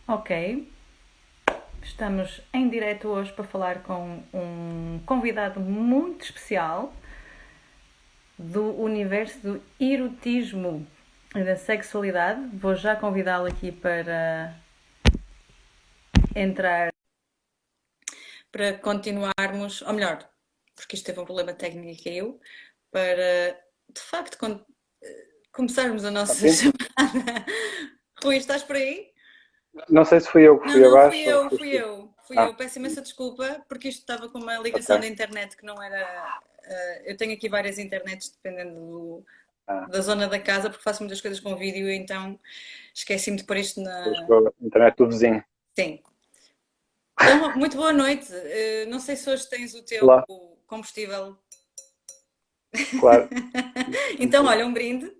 Ok, estamos em direto hoje para falar com um convidado muito especial do universo do erotismo e da sexualidade. Vou já convidá-lo aqui para entrar, para continuarmos, ou melhor, porque isto teve um problema técnico e caiu, para de facto começarmos a Tá nossa bem? chamada. Rui, estás por aí? Não sei se fui eu que Não, fui não, fui abaixo ou eu, foste fui tu. eu, fui Ah, eu. Peço imensa desculpa porque isto estava com uma ligação da ok. internet que não era. Eu tenho aqui várias internets dependendo Ah, da zona da casa porque faço muitas coisas com vídeo, então esqueci-me de pôr isto depois na. com a internet do vizinho. Sim. Então, muito boa noite. Não sei se hoje tens o teu Olá, combustível. claro. Então, olha, um brinde.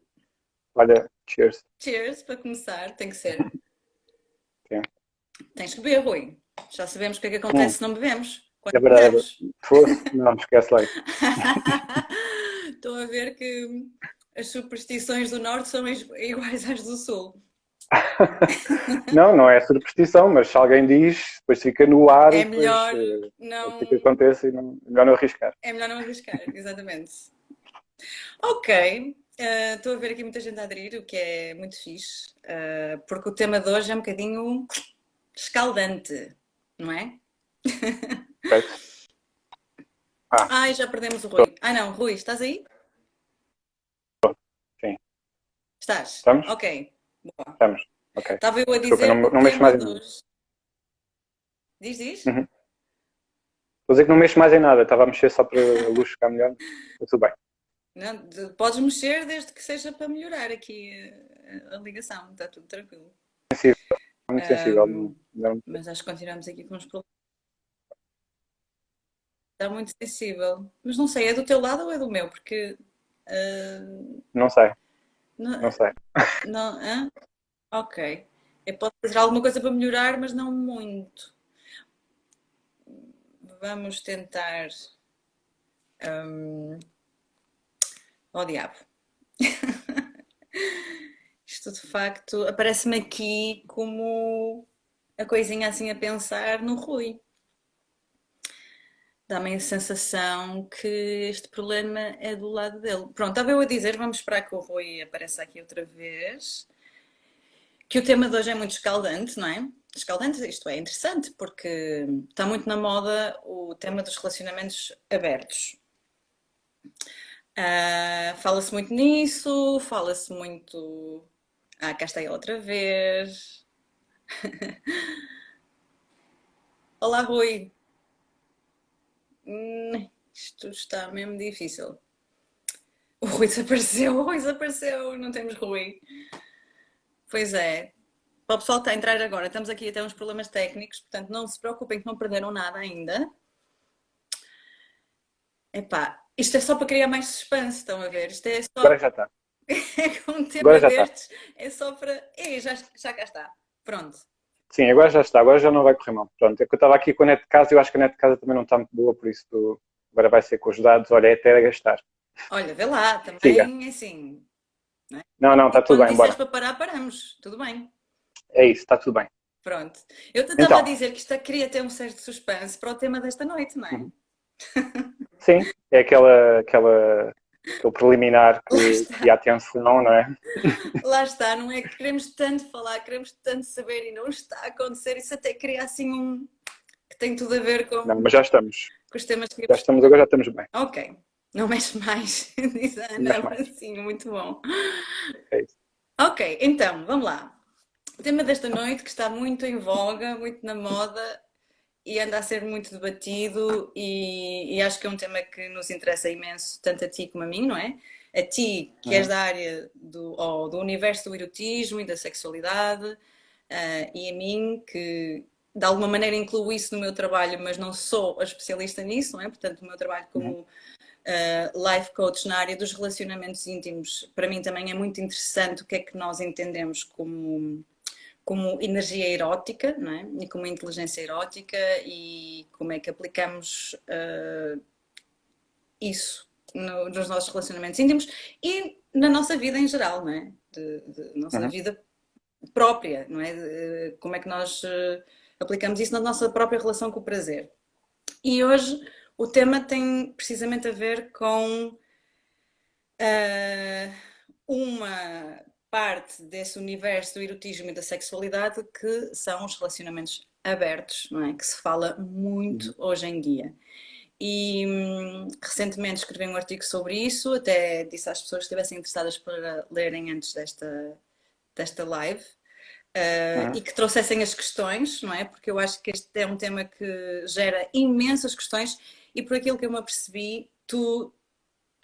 Olha, cheers. Cheers, para começar, tem que ser. Sim. Tens que beber, Rui. Já sabemos o que é que acontece Hum, se não bebemos. Quando é verdade. acordamos. Fosse? Não, esquece lá isso. Estou a ver que as superstições do norte são iguais às do sul. Não, não é superstição, mas se alguém diz, depois fica no ar e É depois melhor pode ser que não, aconteça e não, melhor não arriscar. é melhor não arriscar, exatamente. Ok, estou a ver aqui muita gente a aderir, o que é muito fixe, porque o tema de hoje é um bocadinho escaldante, não é? Certo? Ah, Ai, já perdemos o estou. Rui. Ah não, Rui, estás aí? Sim. Estás? Estamos? Ok, boa. Estamos. Ok. Estava eu a Desculpa, não, dizer que o não mexo tema mais em de nada. hoje. Diz, diz? Uhum. Estou a dizer que não mexo mais em nada. Estava a mexer só para a luz ficar melhor. Mas tudo bem. Não, podes mexer desde que seja para melhorar aqui a ligação, está tudo tranquilo. Sensível, muito sensível. Não, não, Mas acho que continuamos aqui com os problemas. Está muito sensível. Mas não sei, é do teu lado ou é do meu? Porque. não sei. Não, Não sei. não, hã? Ok. Eu posso fazer alguma coisa para melhorar, mas não muito. Vamos tentar. Oh diabo. Isto de facto aparece-me aqui como a coisinha assim a pensar no Rui. Dá-me a sensação que este problema é do lado dele. Pronto, estava eu a dizer, vamos esperar que o Rui apareça aqui outra vez, que o tema de hoje é muito escaldante, não é? Escaldante, isto é interessante, porque está muito na moda o tema dos relacionamentos abertos. Fala-se muito nisso, fala-se muito. Ah, cá está ele outra vez. Olá, Rui. Isto está mesmo difícil. O Rui desapareceu, não temos Rui. Pois é. Para o pessoal que está a entrar agora, estamos aqui a ter uns problemas técnicos, portanto não se preocupem que não perderam nada ainda. Epá, isto é só para criar mais suspense, estão a ver? Isto é Agora só. já está. É com um Agora tema já está. destes, é só para. Ei, já cá está. Pronto. Sim, agora já está. Agora já não vai correr mal. Pronto, é que eu estava aqui com a net de casa e eu acho que a net de casa também não está muito boa, por isso agora vai ser com os dados. Olha, é até a gastar. Olha, vê lá, Siga. também assim. Não é? Não, não, está tudo Quando bem, disseres bora. para parar, paramos. Tudo bem. É isso, está tudo bem. Pronto. Eu te estava a Então, dizer que isto queria ter um certo suspense para o tema desta noite, não é? uhum. Sim, é aquele preliminar Lá que há está. tensão, não é? Lá está, não é que queremos tanto falar, queremos tanto saber e não está a acontecer. Isso até cria assim um. Que tem tudo a ver Não, mas já estamos. com os temas que Já íamos estamos, falar. agora já estamos bem. Ok, não mexe mais, diz a Não mexe Ana mais. Francinho, muito bom. É isso. Ok, então, vamos lá. O tema desta noite que está muito em voga, muito na moda e anda a ser muito debatido e acho que é um tema que nos interessa imenso, tanto a ti como a mim, não é? A ti, que és Uhum. da área do universo do erotismo e da sexualidade, e a mim, que de alguma maneira incluo isso no meu trabalho, mas não sou a especialista nisso, não é? Portanto, o meu trabalho Uhum. como life coach na área dos relacionamentos íntimos, para mim também é muito interessante o que é que nós entendemos como energia erótica, não é? E como inteligência erótica e como é que aplicamos isso nos nossos relacionamentos íntimos e na nossa vida em geral, não é? Nossa Uhum. vida própria, não é? Como é que nós aplicamos isso na nossa própria relação com o prazer. E hoje o tema tem precisamente a ver com uma parte desse universo do erotismo e da sexualidade que são os relacionamentos abertos, não é? Que se fala muito hoje em dia. E recentemente escrevi um artigo sobre isso, até disse às pessoas que estivessem interessadas para lerem antes desta live. E que trouxessem as questões, não é? Porque eu acho que este é um tema que gera imensas questões e por aquilo que eu me apercebi, tu,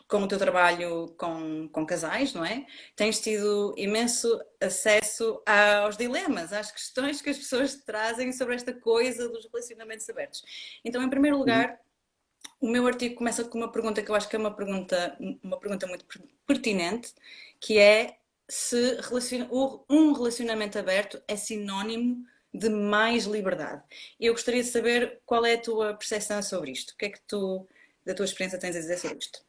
com o teu trabalho com casais, não é? Tens tido imenso acesso aos dilemas, às questões que as pessoas trazem sobre esta coisa dos relacionamentos abertos. Então, em primeiro lugar, o meu artigo começa com uma pergunta que eu acho que é uma pergunta muito pertinente, que é se um relacionamento aberto é sinónimo de mais liberdade. Eu gostaria de saber qual é a tua percepção sobre isto. O que é que tu, da tua experiência, tens a dizer sobre isto?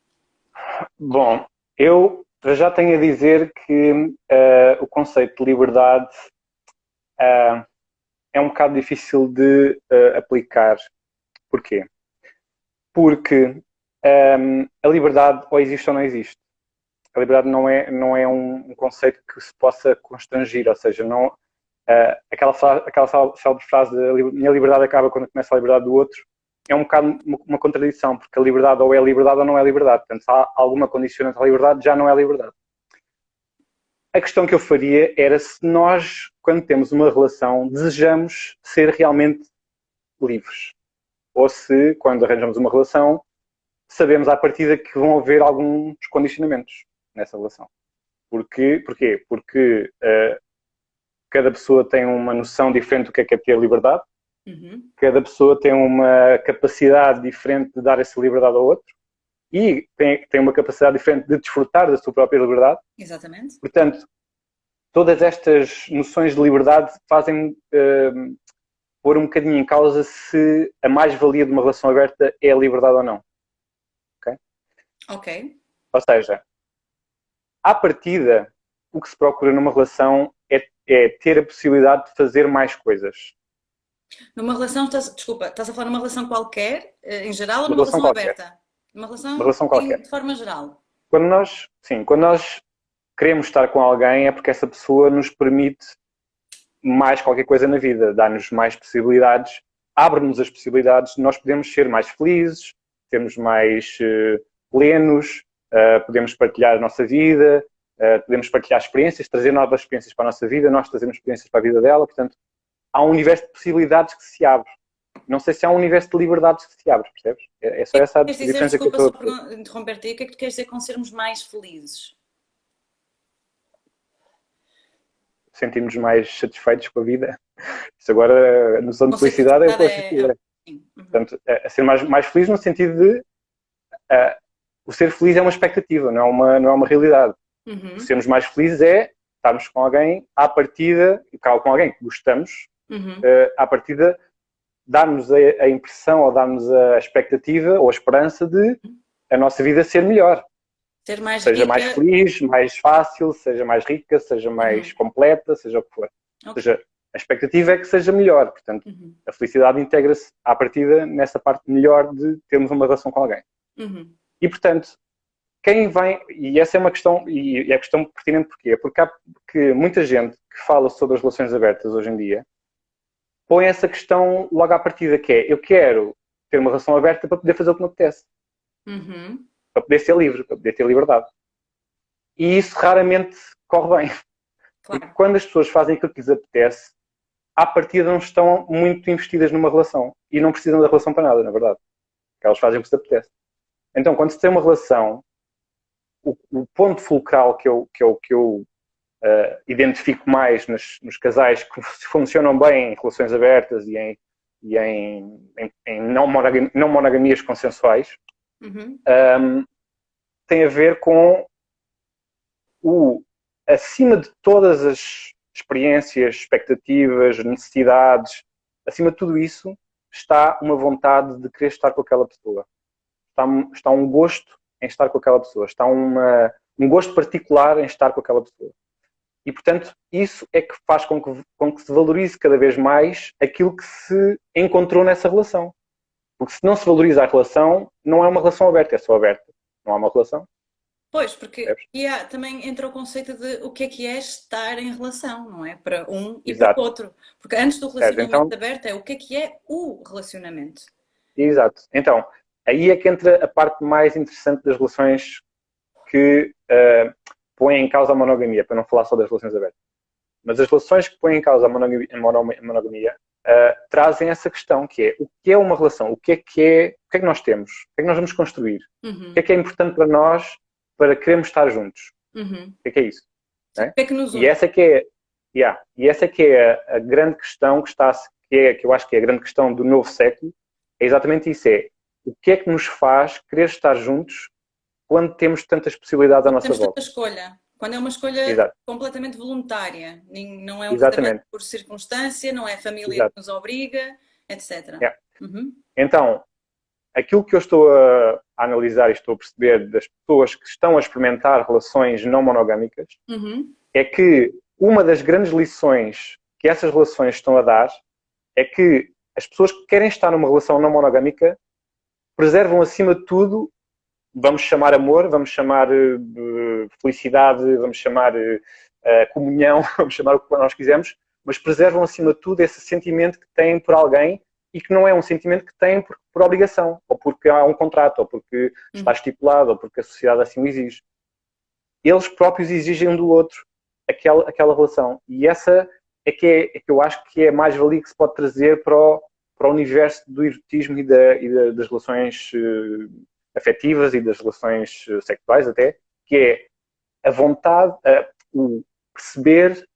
Bom, eu já tenho a dizer que o conceito de liberdade é um bocado difícil de aplicar. Porquê? Porque a liberdade ou existe ou não existe. A liberdade não é um conceito que se possa constrangir, ou seja, não, aquela célebre frase de minha liberdade acaba quando começa a liberdade do outro, é um bocado uma contradição, porque a liberdade ou é liberdade ou não é liberdade. Portanto, se há alguma condicionante à liberdade, já não é liberdade. A questão que eu faria era se nós, quando temos uma relação, desejamos ser realmente livres. Ou se, quando arranjamos uma relação, sabemos à partida que vão haver alguns condicionamentos nessa relação. Porquê? Porque cada pessoa tem uma noção diferente do que é ter liberdade, cada pessoa tem uma capacidade diferente de dar essa liberdade ao outro e tem uma capacidade diferente de desfrutar da sua própria liberdade. Exatamente. Portanto, todas estas noções de liberdade fazem pôr um bocadinho em causa se a mais-valia de uma relação aberta é a liberdade ou não. Ok. Ou seja, à partida, o que se procura numa relação é ter a possibilidade de fazer mais coisas. Numa relação, estás a falar numa relação qualquer, em geral, ou Uma numa relação relação qualquer. aberta? Uma Uma relação relação qualquer. de forma geral. Quando nós queremos estar com alguém é porque essa pessoa nos permite mais qualquer coisa na vida, dá-nos mais possibilidades, abre-nos as possibilidades, nós podemos ser mais felizes, sermos mais plenos, podemos partilhar a nossa vida, podemos partilhar experiências, trazer novas experiências para a nossa vida, nós trazemos experiências para a vida dela, portanto, há um universo de possibilidades que se abre. Não sei se há um universo de liberdades que se abre, percebes? É só essa a diferença que eu estou a dizer, desculpa só por interromper-te, o que é que tu queres dizer com sermos mais felizes? Sentirmos mais satisfeitos com a vida. Isso agora, a noção de felicidade é o que eu Portanto, a ser mais feliz no sentido de o ser feliz é uma expectativa, não é uma realidade. O sermos mais felizes é estarmos com alguém à partida, com alguém que gostamos, à partida dar-nos a impressão ou dar-nos a expectativa ou a esperança de a nossa vida ser melhor. Ser mais seja rica. mais feliz, mais fácil, seja mais rica, seja mais completa, seja o que for. Okay. Ou seja, a expectativa é que seja melhor. Portanto, a felicidade integra-se à partida nessa parte melhor de termos uma relação com alguém. E, portanto, quem vai... E essa é uma questão, e é a questão pertinente porquê? Porque há muita gente que fala sobre as relações abertas hoje em dia põe essa questão logo à partida, que é, eu quero ter uma relação aberta para poder fazer o que me apetece. Para poder ser livre, para poder ter liberdade. E isso raramente corre bem. Claro. Porque quando as pessoas fazem aquilo que lhes apetece, à partida não estão muito investidas numa relação. E não precisam da relação para nada, na verdade. Porque elas fazem o que lhes apetece. Então, quando se tem uma relação, o ponto fulcral que eu identifico mais nos casais que funcionam bem em relações abertas e em não monogamias consensuais, tem a ver com acima de todas as experiências, expectativas, necessidades, acima de tudo isso, está uma vontade de querer estar com aquela pessoa. Está um gosto em estar com aquela pessoa. Está um gosto particular em estar com aquela pessoa. E, portanto, isso é que faz com que se valorize cada vez mais aquilo que se encontrou nessa relação. Porque se não se valoriza a relação, não é uma relação aberta, é só aberta. Não há uma relação. Pois, porque também entra o conceito de o que é estar em relação, não é? Para um e para o outro. Porque antes do relacionamento aberto é o que é o relacionamento. Exato. Então, aí é que entra a parte mais interessante das relações que põem em causa a monogamia, para não falar só das relações abertas. Mas as relações que põem em causa a monogamia trazem essa questão, que é o que é uma relação, o que é que nós temos, o que é que nós vamos construir, o que é importante para nós para querermos estar juntos. O que é isso? Né? O que é que nos une? E essa é que é a grande questão que eu acho que é a grande questão do novo século, é exatamente isso, o que é que nos faz querer estar juntos quando temos tantas possibilidades à nossa volta. Temos tanta escolha. Quando é uma escolha completamente voluntária. Não é um casamento por circunstância, não é a família que nos obriga, etc. Então, aquilo que eu estou a analisar e estou a perceber das pessoas que estão a experimentar relações não monogâmicas é que uma das grandes lições que essas relações estão a dar é que as pessoas que querem estar numa relação não monogâmica preservam acima de tudo, vamos chamar amor, vamos chamar felicidade, vamos chamar comunhão, vamos chamar o que nós quisermos, mas preservam acima de tudo esse sentimento que têm por alguém e que não é um sentimento que têm por obrigação, ou porque há um contrato, ou porque está estipulado, ou porque a sociedade assim o exige. Eles próprios exigem um do outro aquela relação. E essa é que eu acho que é a mais-valia que se pode trazer para o universo do erotismo e das relações afetivas e das relações sexuais até, que é a vontade, o perceber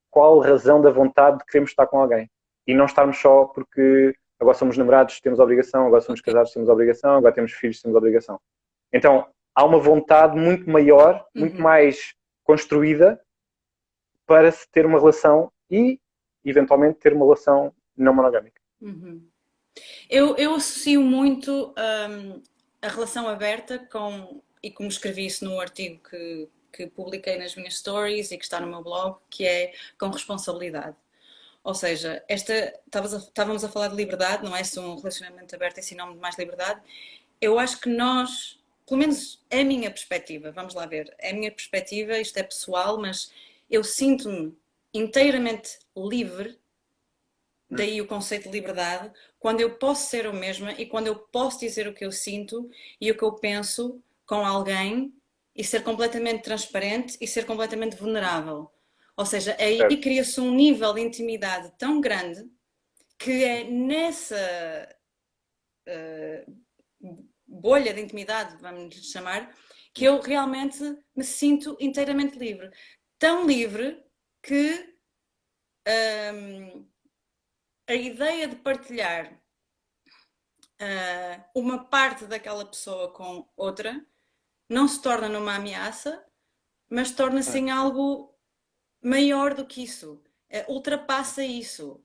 qual a razão da vontade de queremos estar com alguém. E não estarmos só porque agora somos namorados, temos obrigação, agora somos casados, temos obrigação, agora temos filhos, temos obrigação. Então, há uma vontade muito maior, muito mais construída para se ter uma relação e, eventualmente, ter uma relação não monogâmica. Eu associo muito a relação aberta e como escrevi isso no artigo que publiquei nas minhas stories e que está no meu blog, que é com responsabilidade. Ou seja, estávamos a falar de liberdade, não é? Se um relacionamento aberto é sinónimo de mais liberdade. Eu acho que nós, pelo menos é a minha perspectiva, vamos lá ver, é a minha perspectiva, isto é pessoal, mas eu sinto-me inteiramente livre, daí o conceito de liberdade, quando eu posso ser eu mesma e quando eu posso dizer o que eu sinto e o que eu penso com alguém e ser completamente transparente e ser completamente vulnerável. Ou seja, aí cria-se um nível de intimidade tão grande que é nessa bolha de intimidade, vamos chamar, que eu realmente me sinto inteiramente livre. Tão livre que a ideia de partilhar uma parte daquela pessoa com outra não se torna numa ameaça, mas torna-se em algo maior do que isso, ultrapassa isso,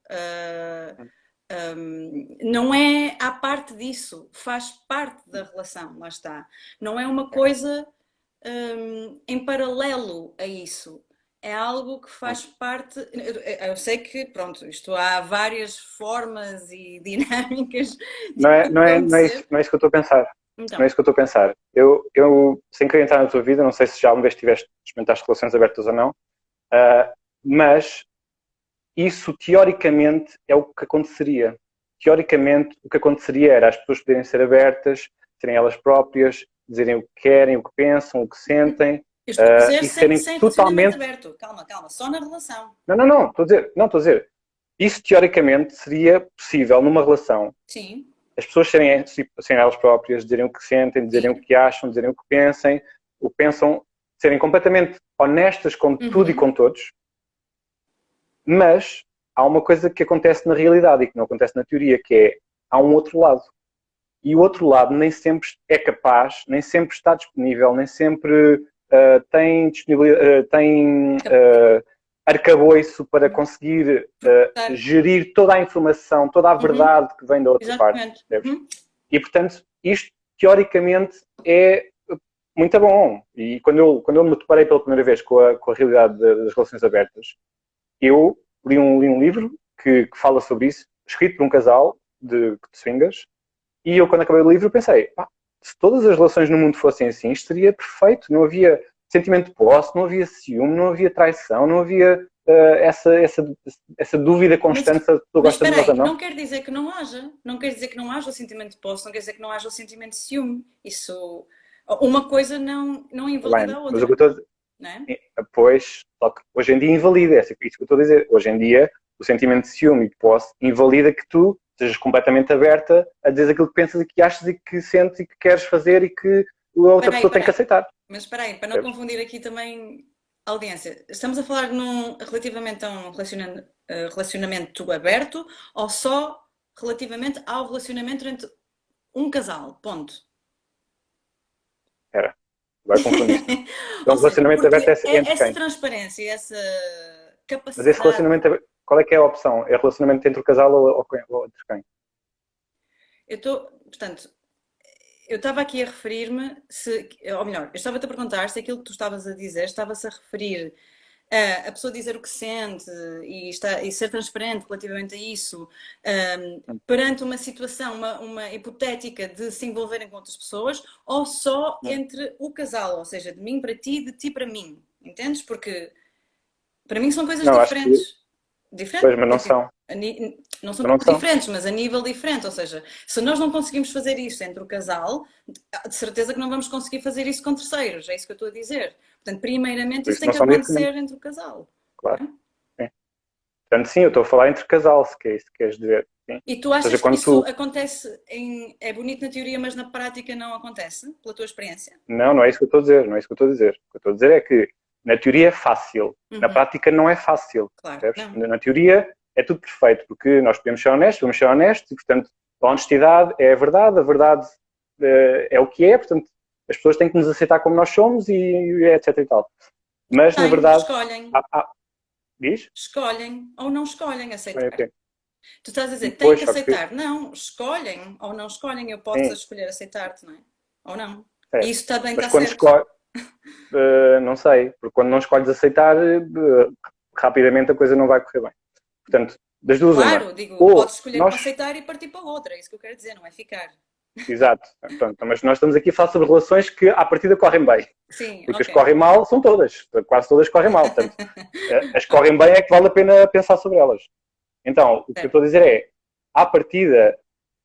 não é à parte disso, faz parte da relação, lá está. Não é uma coisa em paralelo a isso, é algo que faz parte. Eu sei que, pronto, isto há várias formas e dinâmicas. Não é isso que eu estou a pensar. Então. Não é isso que eu estou a pensar. Eu, sem querer entrar na tua vida, não sei se já uma vez experimentaste relações abertas ou não, mas isso, teoricamente, é o que aconteceria. Teoricamente, o que aconteceria era as pessoas poderem ser abertas, serem elas próprias, dizerem o que querem, o que pensam, o que sentem. E serem totalmente aberto. Calma, só na relação. Não, estou a dizer. Isso, teoricamente, seria possível numa relação. Sim. As pessoas serem elas próprias, dizerem o que sentem, dizerem o que acham, dizerem o que pensam, serem completamente honestas com tudo e com todos. Mas há uma coisa que acontece na realidade e que não acontece na teoria, que é, há um outro lado. E o outro lado nem sempre é capaz, nem sempre está disponível, nem sempre tem arcabouço para conseguir gerir toda a informação, toda a verdade que vem da outra parte. E, portanto, isto, teoricamente, muito bom. E quando eu me deparei pela primeira vez com a realidade das relações abertas, eu li um livro que fala sobre isso, escrito por um casal de swingers, e eu, quando acabei o livro, pensei, se todas as relações no mundo fossem assim, isto seria perfeito. Não havia sentimento de posse, não havia ciúme, não havia traição, não havia essa dúvida constante se a pessoa gosta de nós ou não. Não quer dizer que não haja. Não quer dizer que não haja o sentimento de posse, não quer dizer que não haja o sentimento de ciúme. Isso... Uma coisa não invalida a outra. Mas o que eu estou não é? Pois, só que hoje em dia invalida, é isso que eu estou a dizer. Hoje em dia, o sentimento de ciúme e de posse invalida que tu sejas completamente aberta a dizer aquilo que pensas e que achas e que sentes e que queres fazer e que a outra pessoa tem que aceitar. Mas espera aí, para não confundir aqui também a audiência, estamos a falar relativamente a um relacionamento aberto ou só relativamente ao relacionamento entre um casal, ponto? Espera, vai confundir. Então, o relacionamento aberto é entre essa quem? transparência, essa capacidade... Mas esse relacionamento aberto, qual é que é a opção? É relacionamento entre o casal ou entre quem? Portanto, eu estava aqui a referir-me, ou melhor, eu estava-te a perguntar se aquilo que tu estavas a dizer estava-se a referir a pessoa dizer o que sente e ser transparente relativamente a isso perante uma situação, uma hipotética de se envolverem com outras pessoas, ou só entre o casal, ou seja, de mim para ti, de ti para mim, entendes? Porque para mim são coisas diferentes. Pois, mas não são. Não são diferentes, mas a nível diferente. Ou seja, se nós não conseguimos fazer isto entre o casal, de certeza que não vamos conseguir fazer isso com terceiros. É isso que eu estou a dizer. Portanto, primeiramente, isso tem que acontecer entre o casal. Claro. Sim. Portanto, sim, eu estou a falar entre casal, se é isso que queres dizer. Sim. E tu achas que isso acontece é bonito na teoria, mas na prática não acontece, pela tua experiência? Não é isso que eu estou a dizer. Não é isso que eu estou a dizer. O que eu estou a dizer é que na teoria é fácil. Na prática não é fácil. Claro, na teoria é tudo perfeito, porque nós podemos ser honestos, e, portanto, a honestidade é a verdade é o que é, portanto, as pessoas têm que nos aceitar como nós somos e etc e tal. Mas, na verdade... Escolhem. Diz? Escolhem ou não escolhem aceitar. Okay. Tu estás a dizer, têm que aceitar. Não, escolhem ou não escolhem. Eu posso escolher aceitar-te, não é? Ou não. E isso está bem, está certo. Não sei, porque quando não escolhes aceitar, rapidamente a coisa não vai correr bem. Portanto, das duas uma. Digo, podes escolher não aceitar e partir para outra, é isso que eu quero dizer, não é ficar. Exato. Pronto, mas nós estamos aqui a falar sobre relações que à partida correm bem. Sim, porque as que correm mal são todas, quase todas correm mal. Portanto, as que correm bem é que vale a pena pensar sobre elas. Então, o que eu estou a dizer é, à partida,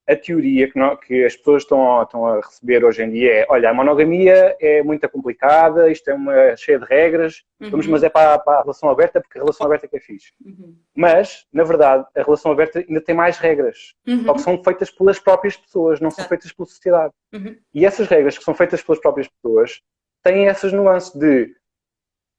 a teoria que as pessoas estão a receber hoje em dia é, olha, a monogamia é muito complicada, isto é cheia de regras, mas é para a relação aberta, porque a relação aberta é que é fixe. Mas, na verdade, a relação aberta ainda tem mais regras, só que são feitas pelas próprias pessoas, não são feitas pela sociedade. E essas regras que são feitas pelas próprias pessoas têm essas nuances de,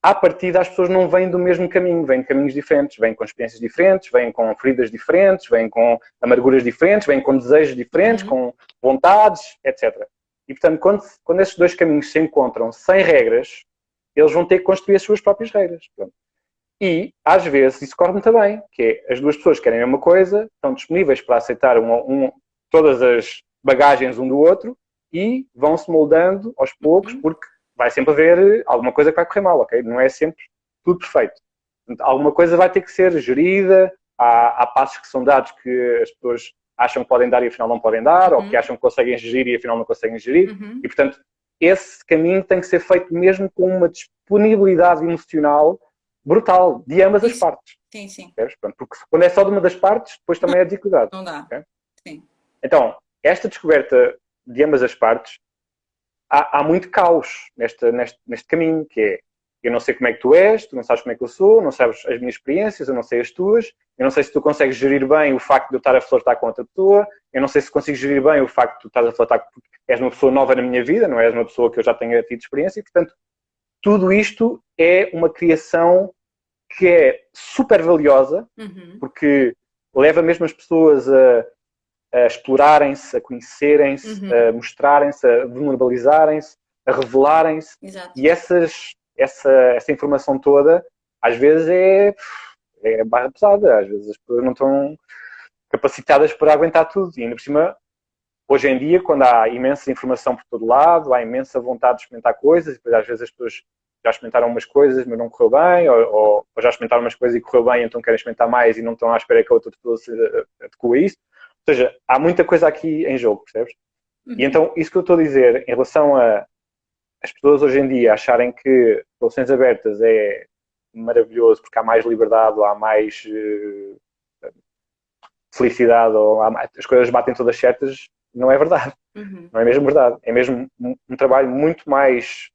à partida, as pessoas não vêm do mesmo caminho, vêm de caminhos diferentes, vêm com experiências diferentes, vêm com feridas diferentes, vêm com amarguras diferentes, vêm com desejos diferentes, com vontades, etc. E, portanto, quando esses dois caminhos se encontram sem regras, eles vão ter que construir as suas próprias regras. Pronto. E, às vezes, isso corre muito bem, que é, as duas pessoas querem a mesma coisa, estão disponíveis para aceitar todas as bagagens um do outro e vão-se moldando aos poucos, porque vai sempre haver alguma coisa que vai correr mal, ok? Não é sempre tudo perfeito. Portanto, alguma coisa vai ter que ser gerida, há passos que são dados que as pessoas acham que podem dar e afinal não podem dar, ou que acham que conseguem gerir e afinal não conseguem gerir. E, portanto, esse caminho tem que ser feito mesmo com uma disponibilidade emocional brutal, de ambas as partes. Sim, sim. Porque quando é só de uma das partes, depois também é dificuldade. Não dá. Okay? Sim. Então, esta descoberta de ambas as partes, há muito caos neste caminho, que é, eu não sei como é que tu és, tu não sabes como é que eu sou, não sabes as minhas experiências, eu não sei as tuas, eu não sei se tu consegues gerir bem o facto de eu estar a flertar com outra pessoa, eu não sei se consigo gerir bem o facto de tu estás a flertar porque és uma pessoa nova na minha vida, não és uma pessoa que eu já tenha tido experiência, e, portanto, tudo isto é uma criação que é super valiosa, porque leva mesmo as pessoas a explorarem-se, a conhecerem-se, a mostrarem-se, a vulnerabilizarem-se, a revelarem-se. E essa informação toda, às vezes, é barra pesada. Às vezes as pessoas não estão capacitadas para aguentar tudo. E ainda por cima, hoje em dia, quando há imensa informação por todo lado, há imensa vontade de experimentar coisas, e depois às vezes as pessoas já experimentaram umas coisas, mas não correu bem, ou já experimentaram umas coisas e correu bem, então querem experimentar mais e não estão à espera que a outra pessoa se adeque a isso. Ou seja, há muita coisa aqui em jogo, percebes? E então, isso que eu estou a dizer, em relação a as pessoas hoje em dia acharem que relações abertas é maravilhoso porque há mais liberdade, ou há mais felicidade, ou as coisas batem todas certas, não é verdade. Não é mesmo verdade. É mesmo um trabalho muito mais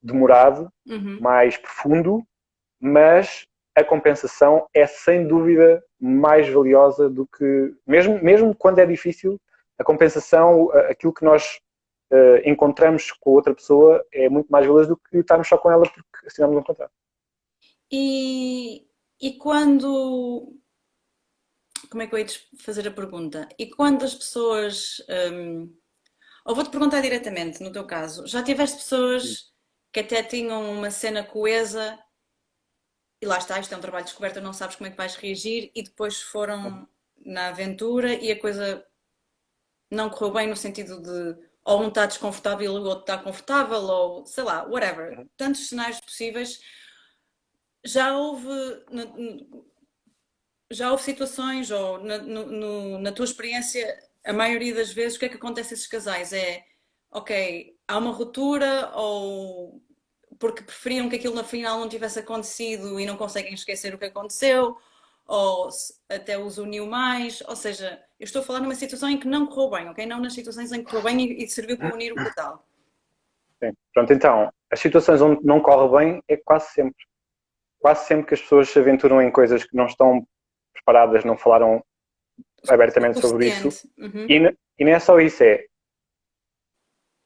demorado, mais profundo, mas a compensação é sem dúvida mais valiosa do que, mesmo quando é difícil, a compensação, aquilo que nós encontramos com outra pessoa é muito mais valioso do que estarmos só com ela porque assinamos um contrato. E quando... Como é que eu ia te fazer a pergunta? E quando as pessoas... ou vou-te perguntar diretamente, no teu caso, já tiveste pessoas que até tinham uma cena coesa e lá está, isto é um trabalho de descoberta, não sabes como é que vais reagir e depois foram na aventura e a coisa não correu bem no sentido de ou um está desconfortável e o outro está confortável ou sei lá, whatever. Tantos cenários possíveis. Já houve situações, ou na tua experiência, a maioria das vezes, o que é que acontece a esses casais? É, ok, há uma ruptura, ou porque preferiam que aquilo na final não tivesse acontecido e não conseguem esquecer o que aconteceu, ou até os uniu mais, ou seja, eu estou a falar numa situação em que não correu bem, ok? Não nas situações em que correu bem e serviu para unir o casal. Sim. Pronto, então, as situações onde não corre bem é quase sempre que as pessoas se aventuram em coisas que não estão preparadas, não falaram abertamente sobre isso. E não é só isso,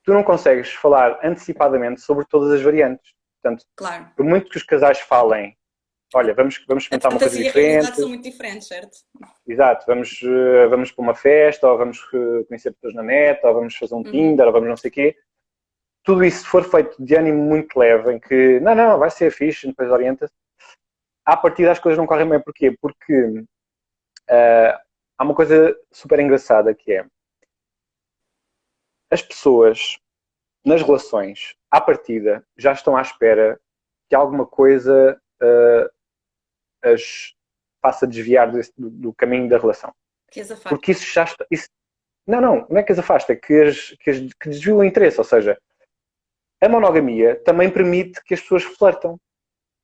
tu não consegues falar antecipadamente sobre todas as variantes. Portanto, claro. Por muito que os casais falem, olha, vamos experimentar uma coisa diferente. A realidade são muito diferentes, certo? Exato, vamos para uma festa, ou vamos conhecer pessoas na net, ou vamos fazer um Tinder, ou vamos não sei o quê. Tudo isso, se for feito de ânimo muito leve, em que, não, vai ser fixe, depois orienta-se, à partida as coisas não correm bem. Porquê? Porque há uma coisa super engraçada que é as pessoas nas relações, à partida, já estão à espera que alguma coisa as faça desviar do caminho da relação. Que as afasta. Porque isso já está... Não é que as afasta, é que desvia o interesse. Ou seja, a monogamia também permite que as pessoas flertam.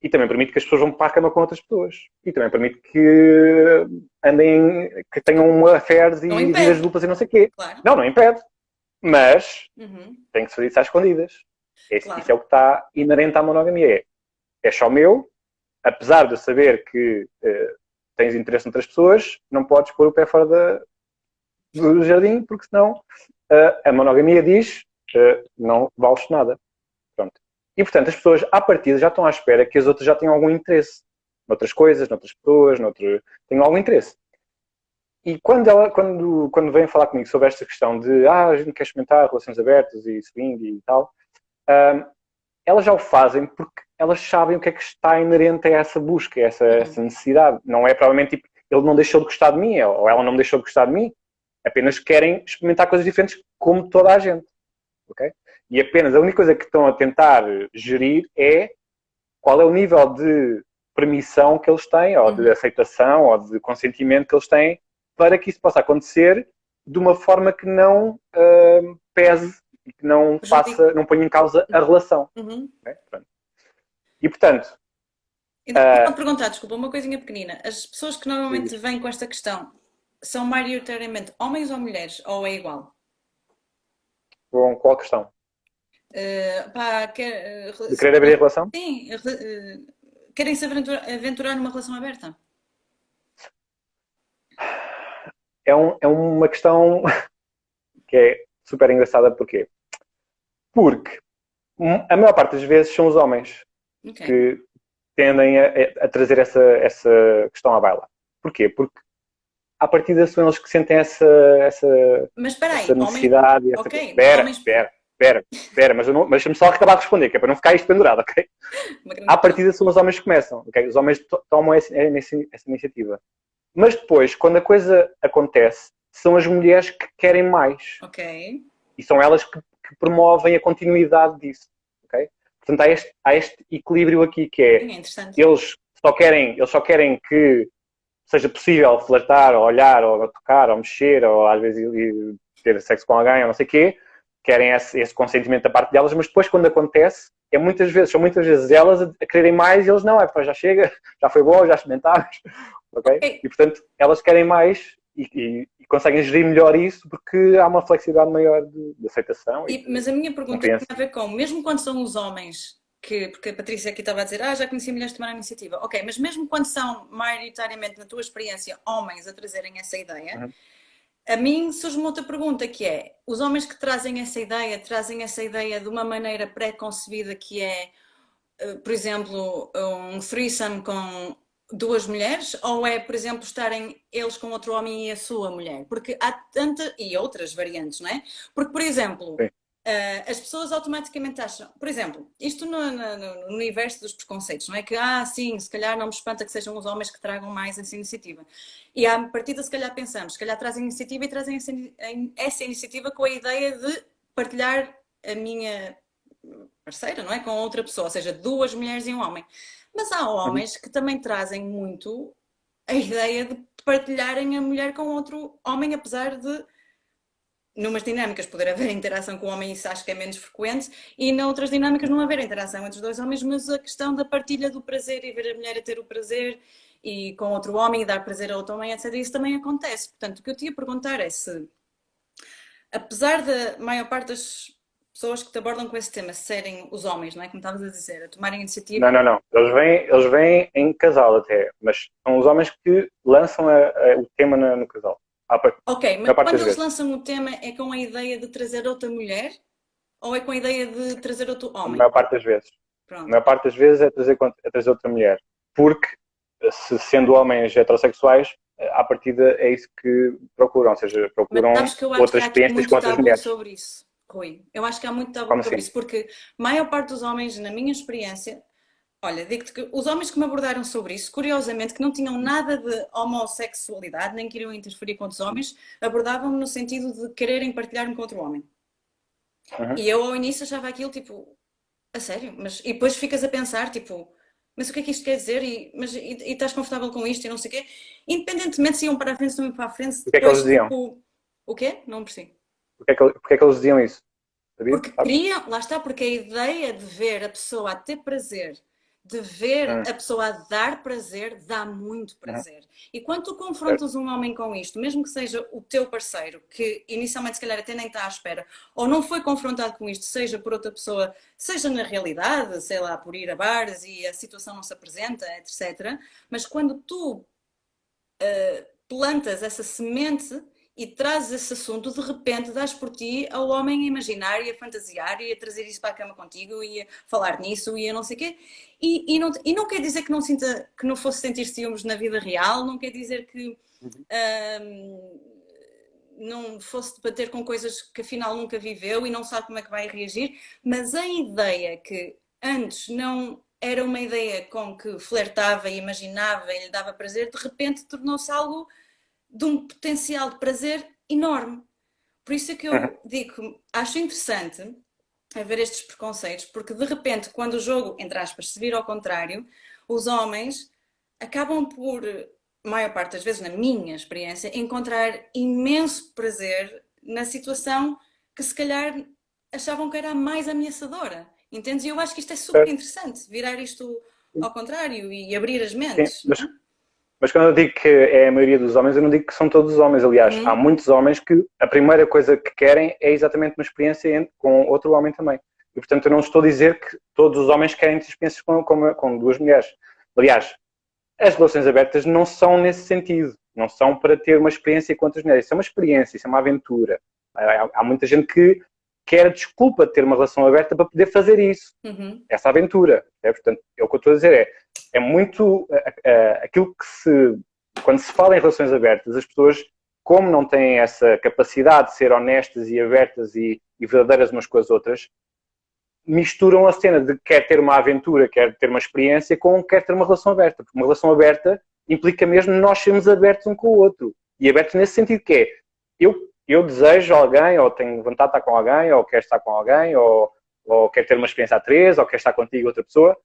E também permite que as pessoas vão para a cama com outras pessoas. E também permite que andem, que tenham affairs e vidas duplas e não sei o quê. Claro. Não impede. Mas tem que se fazer isso às escondidas. Claro. Isso é o que está inerente à monogamia. É só meu, apesar de eu saber que tens interesse noutras pessoas, não podes pôr o pé fora do jardim, porque senão a monogamia diz não vales nada. Pronto. E, portanto, as pessoas, à partida, já estão à espera que as outras já tenham algum interesse noutras coisas, noutras pessoas, tenham algum interesse. E quando vêm falar comigo sobre esta questão de a gente quer experimentar relações abertas e swing e tal, elas já o fazem porque elas sabem o que é que está inerente a essa busca, a essa necessidade. Não é provavelmente tipo, ele não deixou de gostar de mim, ou ela não me deixou de gostar de mim. Apenas querem experimentar coisas diferentes como toda a gente. Okay? E apenas a única coisa que estão a tentar gerir é qual é o nível de permissão que eles têm, ou de aceitação, ou de consentimento que eles têm para que isso possa acontecer de uma forma que não pese e que não ponha em causa a relação. Okay? E portanto... Vou perguntar, desculpa, uma coisinha pequenina. As pessoas que normalmente vêm com esta questão são maioritariamente homens ou mulheres? Ou é igual? Com qual questão? De querer abrir a relação? Sim. Querem se aventurar numa relação aberta? É uma questão que é super engraçada. Porquê? Porque a maior parte das vezes são os homens que tendem a trazer essa questão à baila. Porquê? Porque à partida são eles que sentem essa necessidade. Espera, mas deixa-me só acabar de responder, que é para não ficar isto pendurado, ok? À partida são os homens que começam, ok? Os homens tomam essa iniciativa. Mas depois, quando a coisa acontece, são as mulheres que querem mais. Ok. E são elas que promovem a continuidade disso. Okay? Portanto, há este equilíbrio aqui, que é, eles só querem que seja possível flertar, ou olhar, ou tocar, ou mexer, ou às vezes ter sexo com alguém, ou não sei o quê, querem esse consentimento da parte delas, mas depois quando acontece, são muitas vezes elas a quererem mais e eles não, já chega, já foi bom, já experimentámos, ok? E portanto, elas querem mais e conseguem gerir melhor isso porque há uma flexibilidade maior de aceitação. Mas a minha pergunta tem a ver com, mesmo quando são os homens, porque a Patrícia aqui estava a dizer, já conheci mulheres que tomaram a iniciativa. Ok, mas mesmo quando são, maioritariamente, na tua experiência, homens a trazerem essa ideia, a mim surge-me outra pergunta, que é, os homens que trazem essa ideia de uma maneira pré-concebida, que é, por exemplo, um threesome com 2 mulheres, ou é, por exemplo, estarem eles com outro homem e a sua mulher? Porque há tanta... E outras variantes, não é? Porque, por exemplo... as pessoas automaticamente acham, por exemplo, isto no universo dos preconceitos, não é? Que, sim, se calhar não me espanta que sejam os homens que tragam mais essa iniciativa. E à partida, se calhar pensamos, se calhar trazem iniciativa e trazem essa iniciativa com a ideia de partilhar a minha parceira, não é? Com outra pessoa, ou seja, 2 mulheres e um homem. Mas há homens que também trazem muito a ideia de partilharem a mulher com outro homem, apesar de numas dinâmicas poder haver interação com o homem, isso acho que é menos frequente, e noutras dinâmicas não haver interação entre os 2 homens, mas a questão da partilha do prazer e ver a mulher a ter o prazer e com outro homem e dar prazer a outro homem, etc. Isso também acontece. Portanto, o que eu te ia perguntar é se, apesar da maior parte das pessoas que te abordam com esse tema serem os homens, não é? Como estavas a dizer, a tomarem iniciativa... Não. Eles vêm em casal até, mas são os homens que lançam o tema no casal. Ok, mas quando eles lançam o tema é com a ideia de trazer outra mulher ou é com a ideia de trazer outro homem? A maior parte das vezes. Pronto. A maior parte das vezes é trazer outra mulher. Porque, sendo homens heterossexuais, à partida é isso que procuram. Ou seja, procuram outras experiências com outras mulheres. Sobre isso, Rui. Eu acho que há muito tabu sobre isso. Porque a maior parte dos homens, na minha experiência... Olha, digo-te que os homens que me abordaram sobre isso, curiosamente, que não tinham nada de homossexualidade, nem queriam interferir com outros homens, abordavam-me no sentido de quererem partilhar-me com outro homem. E eu, ao início, achava aquilo, tipo, a sério? E depois ficas a pensar, tipo, mas o que é que isto quer dizer? E estás confortável com isto e não sei o quê? Independentemente se iam para a frente, se não iam para a frente, depois, o que é que eles diziam? Tipo, o quê? Não percebi. Porquê é que eles diziam isso? Sabia? Porque queriam, lá está, porque a ideia de ver a pessoa a ter prazer, de ver a pessoa a dar prazer, dá muito prazer. E quando tu confrontas um homem com isto, mesmo que seja o teu parceiro, que inicialmente se calhar até nem está à espera, ou não foi confrontado com isto, seja por outra pessoa, seja na realidade, sei lá, por ir a bares e a situação não se apresenta, etc. Mas quando tu plantas essa semente e trazes esse assunto, de repente dás por ti ao homem a imaginar e a fantasiar e a trazer isso para a cama contigo e a falar nisso e a não sei o quê. E não quer dizer que não fosse sentir ciúmes na vida real, não quer dizer que não fosse debater com coisas que afinal nunca viveu e não sabe como é que vai reagir, mas a ideia que antes não era uma ideia com que flertava e imaginava e lhe dava prazer, de repente tornou-se algo de um potencial de prazer enorme. Por isso é que eu digo, acho interessante haver estes preconceitos, porque de repente, quando o jogo, entre aspas, se vira ao contrário, os homens acabam por, maior parte das vezes, na minha experiência, encontrar imenso prazer na situação que se calhar achavam que era a mais ameaçadora. Entendes? E eu acho que isto é super interessante, virar isto ao contrário e abrir as mentes. Sim, mas quando eu digo que é a maioria dos homens, eu não digo que são todos os homens. Aliás, há muitos homens que a primeira coisa que querem é exatamente uma experiência com outro homem também. E, portanto, eu não estou a dizer que todos os homens querem ter experiências com 2 mulheres. Aliás, as relações abertas não são nesse sentido. Não são para ter uma experiência com outras mulheres. Isso é uma experiência, isso é uma aventura. Há muita gente que quer a desculpa de ter uma relação aberta para poder fazer isso. Essa aventura. Portanto, o que eu estou a dizer é muito aquilo que quando se fala em relações abertas, as pessoas, como não têm essa capacidade de ser honestas e abertas e verdadeiras umas com as outras, misturam a cena de quer ter uma aventura, quer ter uma experiência, com quer ter uma relação aberta. Porque uma relação aberta implica mesmo nós sermos abertos um com o outro. E abertos nesse sentido que é, eu desejo alguém, ou tenho vontade de estar com alguém, ou quero estar com alguém, ou quero ter uma experiência a três, ou quero estar contigo outra pessoa,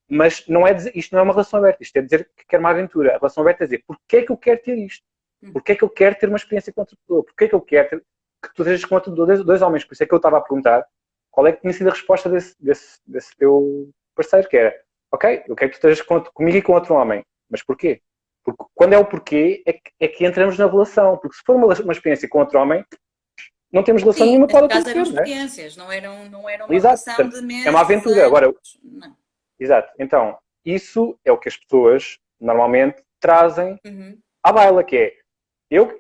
mas não é dizer, isto não é uma relação aberta, isto é dizer que quero uma aventura. A relação aberta é dizer, porquê é que eu quero ter isto? Porquê é que eu quero ter uma experiência com outra pessoa? Porquê é que eu quero ter, que tu estejas com dois homens? Por isso é que eu estava a perguntar qual é que tinha sido a resposta desse teu parceiro, que era, ok, eu quero que tu estejas comigo e com outro homem, mas porquê? Porque quando é o porquê é que entramos na relação, porque se for uma experiência com outro homem, não temos relação nenhuma, pode acontecer. Eram acontecer, experiências, não era uma Exato, relação portanto, de meses. é uma aventura. Agora, não. Exato, então, isso é o que as pessoas normalmente trazem à baila, que é,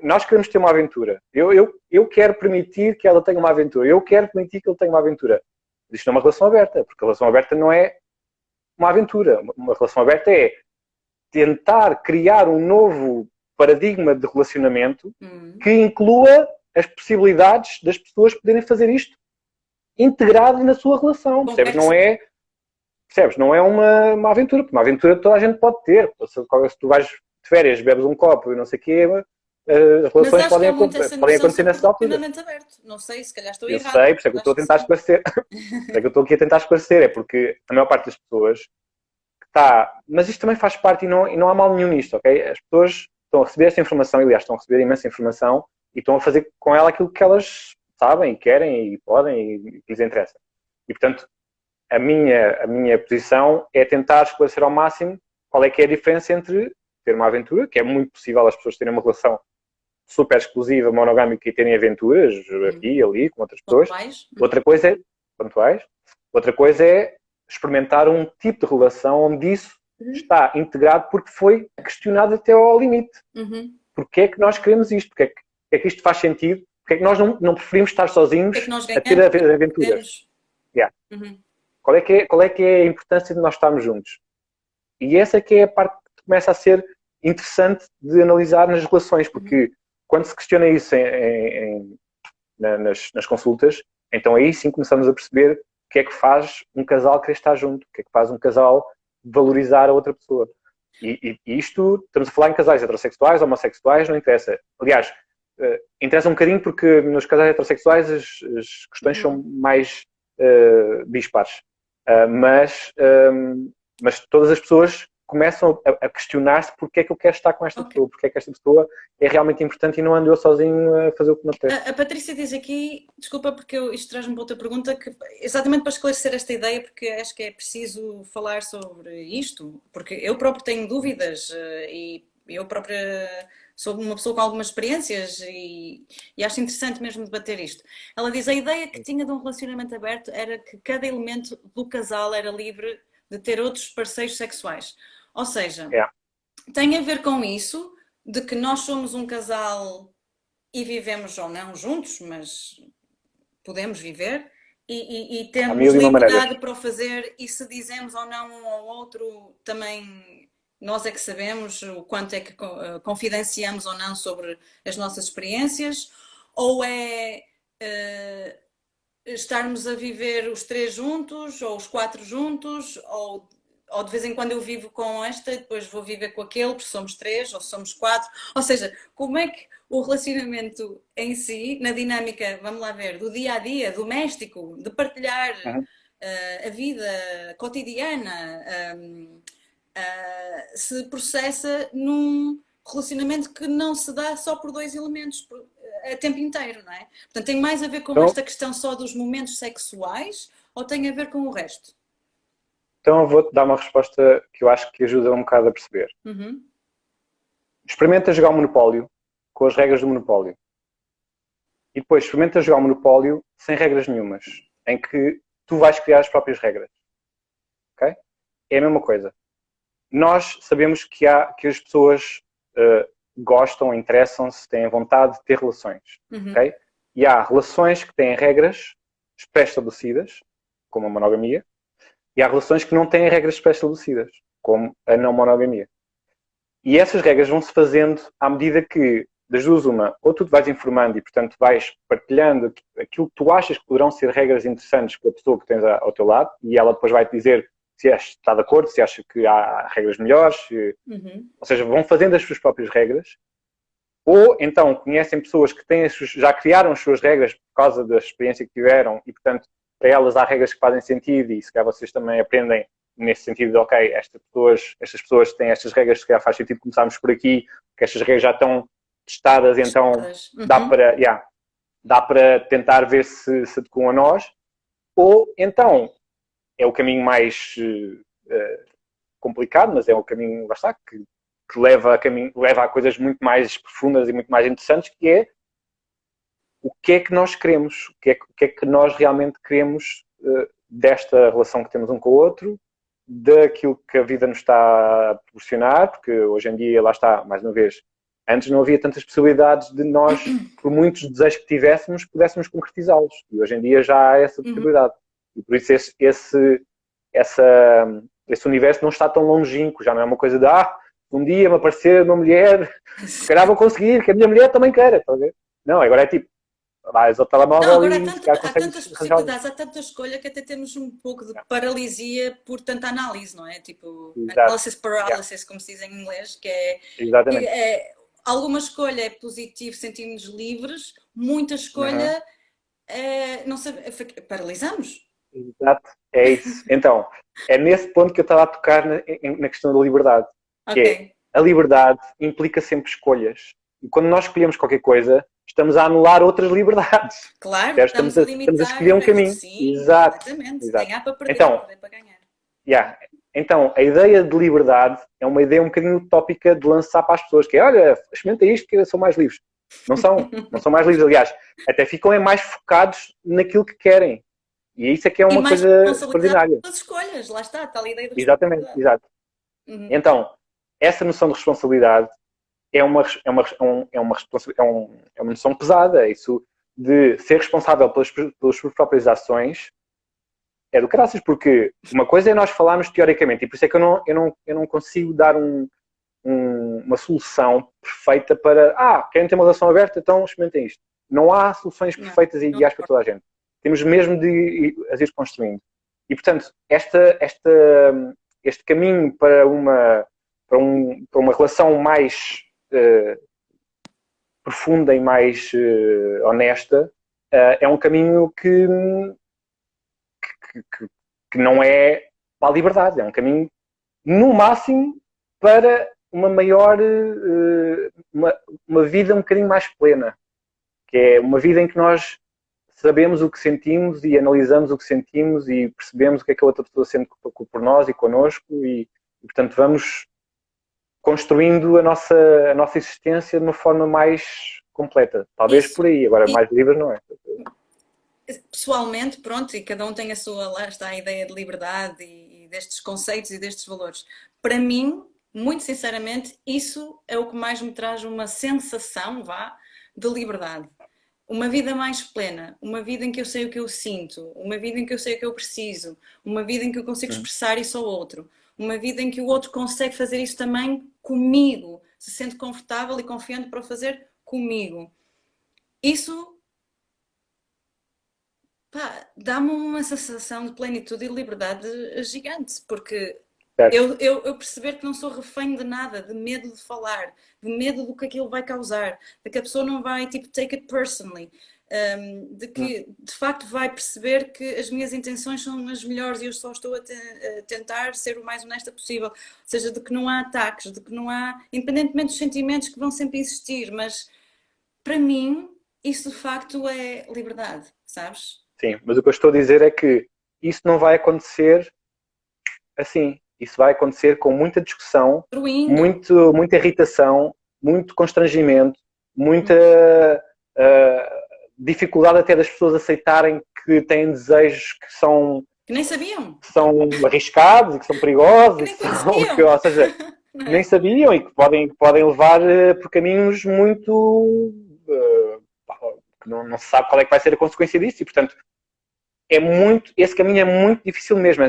nós queremos ter uma aventura, eu quero permitir que ela tenha uma aventura, eu quero permitir que ele tenha uma aventura. Isto não é uma relação aberta, porque a relação aberta não é uma aventura. Uma relação aberta é tentar criar um novo paradigma de relacionamento que inclua as possibilidades das pessoas poderem fazer isto integrado na sua relação. Percebes? Não é uma aventura. Uma aventura toda a gente pode ter. Se tu vais de férias, bebes um copo e não sei o quê, as relações podem acontecer nessa altura. Aberto. Não sei, se calhar estou errado. Eu sei, por isso é que eu estou a tentar esclarecer. É que eu estou aqui a tentar esclarecer. É porque a maior parte das pessoas mas isto também faz parte e não há mal nenhum nisto, ok? As pessoas estão a receber esta informação, aliás, estão a receber imensa informação e estão a fazer com ela aquilo que elas sabem, querem e podem e que lhes interessa. E, portanto, a minha posição é tentar esclarecer ao máximo qual é que é a diferença entre ter uma aventura, que é muito possível as pessoas terem uma relação super exclusiva, monogâmica e terem aventuras aqui e ali com outras pessoas. Outra coisa é pontuais. Outra coisa é experimentar um tipo de relação onde isso está integrado porque foi questionado até ao limite. Porquê é que nós queremos isto? Porquê é que isto faz sentido? Porquê é que nós não preferimos estar sozinhos a ter aventuras? Yeah. Qual é que é a importância de nós estarmos juntos? E essa é que é a parte que começa a ser interessante de analisar nas relações, porque quando se questiona isso nas consultas, então aí sim começamos a perceber o que é que faz um casal querer estar junto, o que é que faz um casal valorizar a outra pessoa. E isto, estamos a falar em casais heterossexuais, homossexuais, não interessa. Aliás, interessa um bocadinho porque nos casais heterossexuais as questões são mais dispares. Mas todas as pessoas começam a questionar-se porque é que eu quero estar com esta pessoa, porque é que esta pessoa é realmente importante e não ando eu sozinho a fazer o que me apetece. A Patrícia diz aqui, desculpa porque isto traz-me para outra pergunta, que, exatamente para esclarecer esta ideia, porque acho que é preciso falar sobre isto, porque eu próprio tenho dúvidas e eu própria sou uma pessoa com algumas experiências e acho interessante mesmo debater isto. Ela diz, a ideia que tinha de um relacionamento aberto era que cada elemento do casal era livre de ter outros parceiros sexuais. Ou seja, tem a ver com isso, de que nós somos um casal e vivemos ou não juntos, mas podemos viver e temos liberdade para o fazer, e se dizemos ou não um ao outro, também nós é que sabemos o quanto é que confidenciamos ou não sobre as nossas experiências, ou é estarmos a viver os três juntos, ou os quatro juntos, ou de vez em quando eu vivo com esta e depois vou viver com aquele, porque somos três ou somos quatro. Ou seja, como é que o relacionamento em si, na dinâmica, vamos lá ver, do dia a dia, doméstico, de partilhar a vida cotidiana, se processa num relacionamento que não se dá só por dois elementos a tempo inteiro, não é? Portanto, tem mais a ver com esta questão só dos momentos sexuais ou tem a ver com o resto? Então eu vou-te dar uma resposta que eu acho que ajuda um bocado a perceber. Experimenta jogar o Monopólio com as regras do Monopólio. E depois experimenta jogar o Monopólio sem regras nenhumas, em que tu vais criar as próprias regras. Ok? É a mesma coisa. Nós sabemos que as pessoas gostam, interessam-se, têm vontade de ter relações. Ok? E há relações que têm regras pré-estabelecidas, como a monogamia, e há relações que não têm regras pré-estabelecidas, como a não monogamia. E essas regras vão-se fazendo à medida que, das duas uma, ou tu te vais informando e, portanto, vais partilhando aquilo que tu achas que poderão ser regras interessantes com a pessoa que tens ao teu lado, e ela depois vai-te dizer se está de acordo, se acha que há regras melhores. Ou seja, vão fazendo as suas próprias regras. Ou então conhecem pessoas que têm já criaram as suas regras por causa da experiência que tiveram e, portanto, para elas há regras que fazem sentido e se calhar vocês também aprendem nesse sentido de, ok, estas pessoas têm estas regras, se calhar faz sentido começarmos por aqui, que estas regras já estão testadas, então dá para tentar ver se adequam a nós. Ou então é o caminho mais complicado, mas é o caminho, lá está, que leva a coisas muito mais profundas e muito mais interessantes, que é o que é que nós queremos, o que é que nós realmente queremos desta relação que temos um com o outro, daquilo que a vida nos está a proporcionar, porque hoje em dia, lá está, mais uma vez, antes não havia tantas possibilidades de nós, por muitos desejos que tivéssemos, pudéssemos concretizá-los. E hoje em dia já há essa possibilidade. E por isso esse universo não está tão longínquo, já não é uma coisa de um dia me aparecer uma mulher, se calhar vou conseguir, que a minha mulher também queira. Tá, não, agora é tipo, vais ao telemóvel não, agora e há tantas possibilidades, há tanta escolha que até temos um pouco de paralisia por tanta análise, não é? Tipo, analysis paralysis, como se diz em inglês, que é alguma escolha é positivo, sentimos-nos livres, muita escolha não paralisamos. Exato, é isso. Então, é nesse ponto que eu estava a tocar na questão da liberdade. Que é, a liberdade implica sempre escolhas. E quando nós escolhemos qualquer coisa, estamos a anular outras liberdades. Claro, estamos a escolher um caminho. Sim, exatamente. Ganhar para perder, então, perder para ganhar. Então, a ideia de liberdade é uma ideia um bocadinho utópica de lançar para as pessoas, que é, olha, experimenta isto que são mais livres. Não são mais livres, aliás. Até ficam mais focados naquilo que querem. E isso é que é uma coisa extraordinária. As escolhas, lá está a ideia de exatamente, exato. Então, essa noção de responsabilidade é uma noção pesada. Isso de ser responsável pelas suas próprias ações é do caraças, porque uma coisa é nós falarmos teoricamente, e por isso é que eu não consigo dar uma solução perfeita para querem ter uma relação aberta, então experimentem isto. Não há soluções perfeitas e ideais para toda a gente. Temos mesmo de as ir construindo. E, portanto, este caminho para uma relação mais profunda e mais honesta é um caminho que não é para a liberdade. É um caminho, no máximo, para uma maior uma vida um bocadinho mais plena. Que é uma vida em que nós sabemos o que sentimos e analisamos o que sentimos e percebemos o que é que a outra pessoa sente por nós e connosco e portanto, vamos construindo a nossa existência de uma forma mais completa. Talvez por aí. Agora, mais livre não é. Pessoalmente, pronto, e cada um tem a sua, lá está a ideia de liberdade e destes conceitos e destes valores. Para mim, muito sinceramente, isso é o que mais me traz uma sensação, de liberdade. Uma vida mais plena, uma vida em que eu sei o que eu sinto, uma vida em que eu sei o que eu preciso, uma vida em que eu consigo expressar isso ao outro, uma vida em que o outro consegue fazer isso também comigo, se sente confortável e confiante para o fazer comigo. Isso dá-me uma sensação de plenitude e liberdade gigante, porque eu perceber que não sou refém de nada, de medo de falar, de medo do que aquilo vai causar, de que a pessoa não vai, take it personally, de que, de facto, vai perceber que as minhas intenções são as melhores e eu só estou a tentar ser o mais honesta possível. Ou seja, de que não há ataques, de que não há, independentemente dos sentimentos que vão sempre existir, mas, para mim, isso, de facto, é liberdade, sabes? Sim, mas o que eu estou a dizer é que isso não vai acontecer assim. Isso vai acontecer com muita discussão, muita irritação, muito constrangimento, muita dificuldade até das pessoas aceitarem que têm desejos que são... Que nem sabiam. Que são arriscados e que são perigosos. Ou seja, nem sabiam e que podem levar por caminhos muito... que não se sabe qual é que vai ser a consequência disso e, portanto, esse caminho é muito difícil mesmo.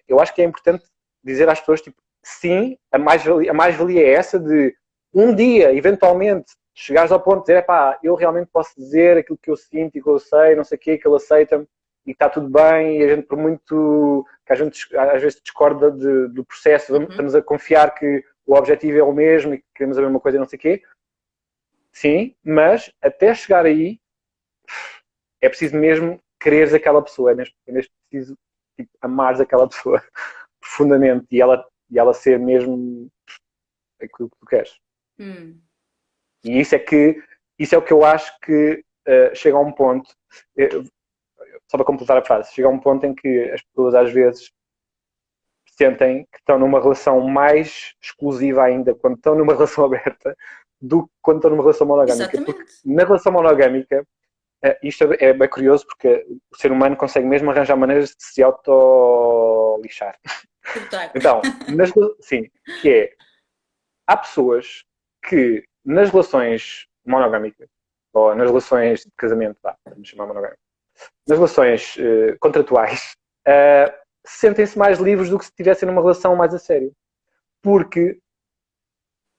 Eu acho que é importante dizer às pessoas, tipo, sim, a mais-valia é essa de um dia, eventualmente, chegares ao ponto de dizer, eu realmente posso dizer aquilo que eu sinto e que eu sei, não sei o quê, que ele aceita-me e está tudo bem, e a gente, por muito que a gente às vezes discorda do processo, estamos a confiar que o objetivo é o mesmo e que queremos a mesma coisa e não sei o quê. sim, mas até chegar aí é preciso mesmo quereres aquela pessoa, é mesmo preciso tipo, amares aquela pessoa profundamente e ela ser mesmo aquilo que tu queres. Hum. E isso é o que eu acho que chega a um ponto, só para completar a frase, chega a um ponto em que as pessoas às vezes sentem que estão numa relação mais exclusiva ainda quando estão numa relação aberta do que quando estão numa relação monogâmica. Porque Exatamente. na relação monogâmica, isto é bem curioso porque o ser humano consegue mesmo arranjar maneiras de se auto-lixar. Sabotar. Então, sim, que é, há pessoas que nas relações monogâmicas, ou nas relações de casamento, vamos chamar monogâmico, nas relações contratuais, sentem-se mais livres do que se estivessem numa relação mais a sério. Porque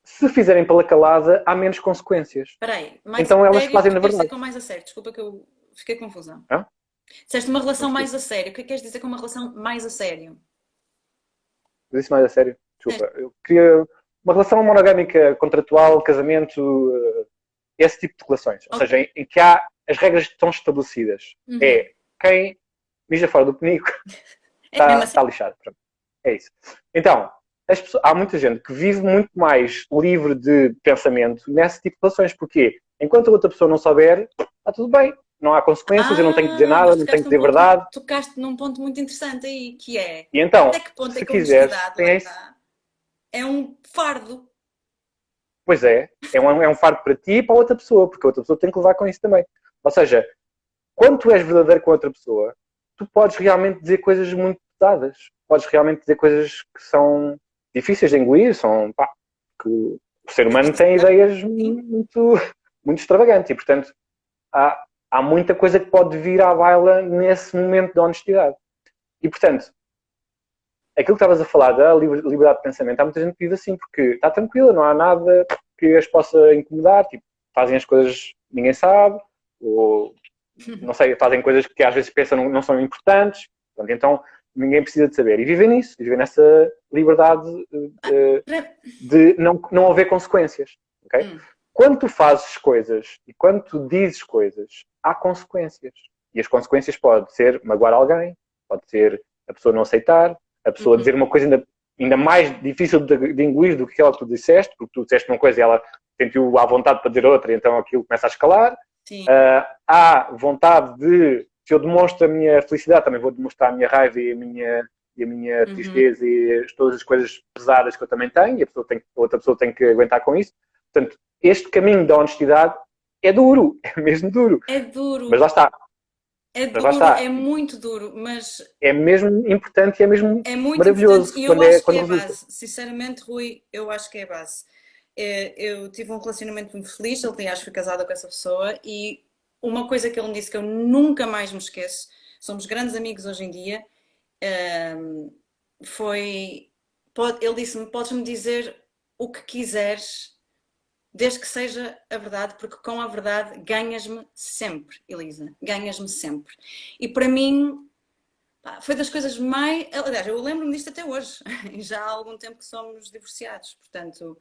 se fizerem pela calada, há menos consequências. Espera aí, mais a Então elas sério, o fazem que na queres dizer verdade. com mais a sério? Desculpa que eu fiquei confusa. Hã? Disseste uma Não relação percebi. mais a sério. O que é que queres dizer com uma relação mais a sério? Mas isso mais a sério. É. Desculpa. Eu queria uma relação monogâmica, contratual, casamento, esse tipo de relações. Ou Ok. seja, em que há as regras estão estabelecidas. Uhum. É quem mija fora do penico É mesmo está assim. lixado. Pronto. É isso. Então, há muita gente que vive muito mais livre de pensamento nesse tipo de relações. Porquê? Enquanto a outra pessoa não souber, está tudo bem. Não há consequências, eu não tenho que dizer Mas nada, não tenho que dizer verdade. tocaste num ponto muito interessante aí, que é E até então, que ponto é se que a quiseres, honestidade, lá tem isso. está, é um fardo. Pois é um fardo para ti e para a outra pessoa, porque a outra pessoa tem que levar com isso também. Ou seja, quando tu és verdadeiro com a outra pessoa, tu podes realmente dizer coisas muito pesadas. Podes realmente dizer coisas que são difíceis de engolir, que o ser humano tem ideias Sim. muito, muito extravagantes e, portanto, há muita coisa que pode vir à baila nesse momento de honestidade. E, portanto, aquilo que estavas a falar da liberdade de pensamento, há muita gente que vive assim, porque está tranquila, não há nada que as possa incomodar, tipo, fazem as coisas que ninguém sabe, ou não sei, fazem coisas que às vezes pensam não são importantes, portanto, então ninguém precisa de saber. E vivem nisso, vivem nessa liberdade de não haver consequências. Okay? Hum. Quando tu fazes coisas e quando tu dizes coisas, há consequências. E as consequências pode ser magoar alguém, pode ser a pessoa não aceitar, a pessoa dizer uma coisa ainda mais difícil de engolir do que aquela que tu disseste, porque tu disseste uma coisa e ela sentiu à vontade para dizer outra, e então aquilo começa a escalar. Sim. Há vontade de, se eu demonstro a minha felicidade, também vou demonstrar a minha raiva e a minha tristeza e todas as coisas pesadas que eu também tenho, e a outra pessoa tem que aguentar com isso. Portanto, este caminho da honestidade é duro, é mesmo duro. É duro. Mas lá está. É Mas lá duro, está. é muito duro, mas É mesmo importante e é mesmo é muito maravilhoso importante e eu quando, acho que quando é a resulta. base. Sinceramente, Rui, eu acho que é a base. Eu tive um relacionamento muito feliz, aliás, fui casada com essa pessoa e uma coisa que ele me disse que eu nunca mais me esqueço, somos grandes amigos hoje em dia, foi. Ele disse-me: podes-me dizer o que quiseres, desde que seja a verdade, porque com a verdade ganhas-me sempre, Elisa. Ganhas-me sempre. E para mim, foi das coisas mais. Aliás, eu lembro-me disto até hoje. Já há algum tempo que somos divorciados, portanto.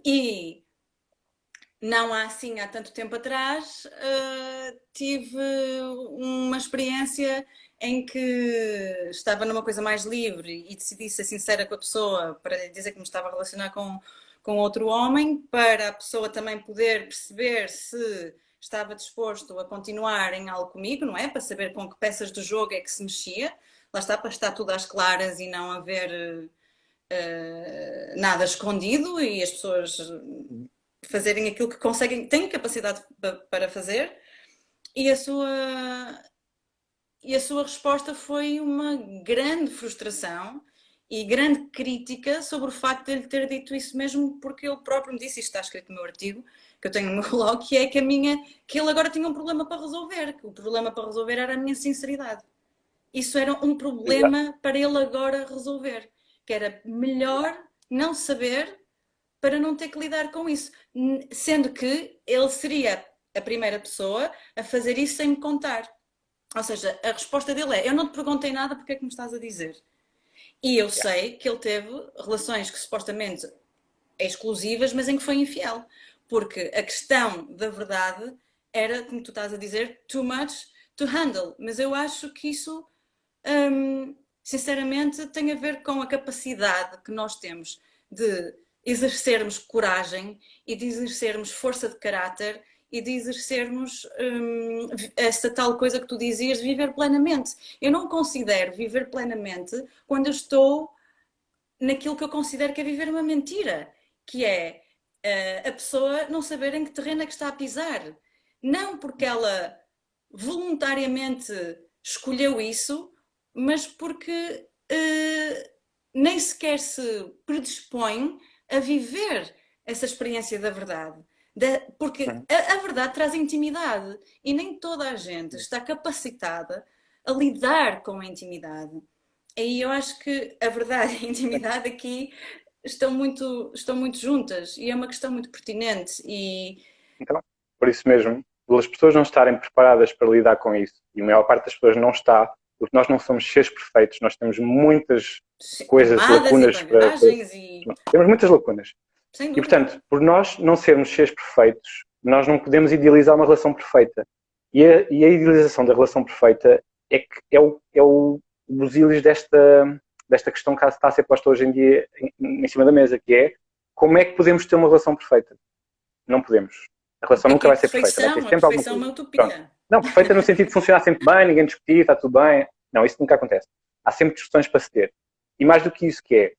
E não há assim há tanto tempo atrás, tive uma experiência em que estava numa coisa mais livre e decidi ser sincera com a pessoa para dizer que me estava a relacionar com outro homem, para a pessoa também poder perceber se estava disposto a continuar em algo comigo, não é? Para saber com que peças do jogo é que se mexia. Lá está, para estar tudo às claras e não haver nada escondido e as pessoas fazerem aquilo que conseguem, têm capacidade para fazer. E a sua resposta foi uma grande frustração e grande crítica sobre o facto de ele ter dito isso mesmo, porque ele próprio me disse, isto está escrito no meu artigo, que eu tenho no meu blog, que é que ele agora tinha um problema para resolver, que o problema para resolver era a minha sinceridade. Isso era um Exato. problema para ele agora resolver, que era melhor não saber para não ter que lidar com isso. Sendo que ele seria a primeira pessoa a fazer isso sem me contar. Ou seja, a resposta dele é: eu não te perguntei nada, porque é que me estás a dizer? E eu sei que ele teve relações que supostamente exclusivas, mas em que foi infiel. porque a questão da verdade era, como tu estás a dizer, too much to handle. Mas eu acho que isso, sinceramente, tem a ver com a capacidade que nós temos de exercermos coragem e de exercermos força de caráter e de exercermos essa tal coisa que tu dizias, viver plenamente. Eu não considero viver plenamente quando eu estou naquilo que eu considero que é viver uma mentira, que é a pessoa não saber em que terreno é que está a pisar. Não porque ela voluntariamente escolheu isso, mas porque nem sequer se predispõe a viver essa experiência da verdade. Porque a verdade traz intimidade e nem toda a gente está capacitada a lidar com a intimidade. E eu acho que a verdade e a intimidade aqui estão muito juntas e é uma questão muito pertinente. Então, por isso mesmo, as pessoas não estarem preparadas para lidar com isso, e a maior parte das pessoas não está, porque nós não somos seres perfeitos, nós temos muitas coisas, lacunas. Temos muitas lacunas. E, portanto, por nós não sermos seres perfeitos, nós não podemos idealizar uma relação perfeita. E a idealização da relação perfeita é o busilis desta questão que está a ser posta hoje em dia em cima da mesa, que é como é que podemos ter uma relação perfeita? Não podemos. A relação nunca vai ser perfeita. Vai ter sempre alguma coisa. É uma utopia. Pronto. Não, perfeita no sentido de funcionar sempre bem, ninguém discutir, está tudo bem. Não, isso nunca acontece. Há sempre discussões para se ter. E mais do que isso que é,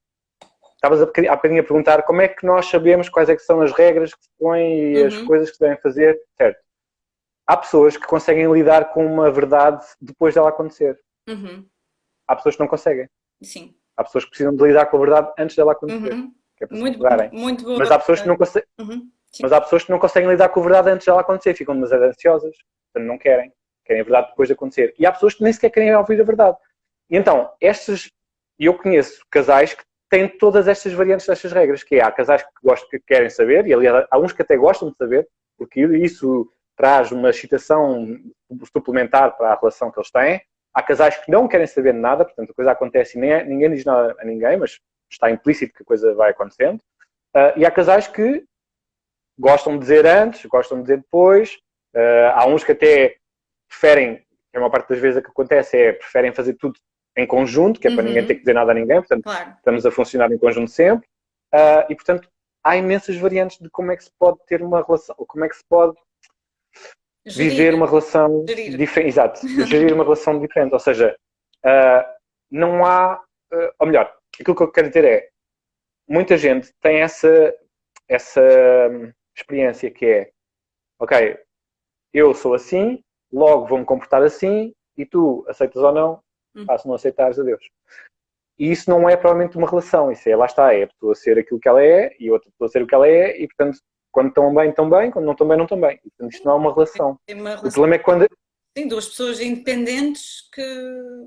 estavas há bocadinho a perguntar como é que nós sabemos quais é que são as regras que se põem e as coisas que se devem fazer, certo? Há pessoas que conseguem lidar com uma verdade depois dela acontecer. Há pessoas que não conseguem. Sim. Há pessoas que precisam de lidar com a verdade antes dela acontecer. Que é para muito boa. Mas há pessoas que não conseguem. Mas há pessoas que não conseguem lidar com a verdade antes dela acontecer, ficam demasiado ansiosas, portanto não querem a verdade depois de acontecer. E há pessoas que nem sequer querem ouvir a verdade. E então, eu conheço casais que têm todas estas variantes destas regras, que há casais que querem saber, e aliás há uns que até gostam de saber, porque isso traz uma excitação suplementar para a relação que eles têm. Há casais que não querem saber de nada, portanto a coisa acontece e ninguém diz nada a ninguém, mas está implícito que a coisa vai acontecendo. E há casais que gostam de dizer antes, gostam de dizer depois. Há uns que até preferem, a maior parte das vezes o que acontece preferem fazer tudo em conjunto, que é para ninguém ter que dizer nada a ninguém, portanto estamos a funcionar em conjunto sempre. E portanto há imensas variantes de como é que se pode ter uma relação, como é que se pode viver uma relação diferente. Exato, gerir uma relação diferente. Ou seja, não há, ou melhor, aquilo que eu quero dizer é, muita gente tem essa experiência que é, ok, eu sou assim, logo vou-me comportar assim, e tu aceitas ou não, se não aceitares, adeus. E isso não é provavelmente uma relação, isso lá está, é a pessoa ser aquilo que ela é, e a outra pessoa ser o que ela é, e portanto, quando estão bem, quando não estão bem, não estão bem. E, portanto, isto não é uma relação. O problema é quando... Sim, duas pessoas independentes que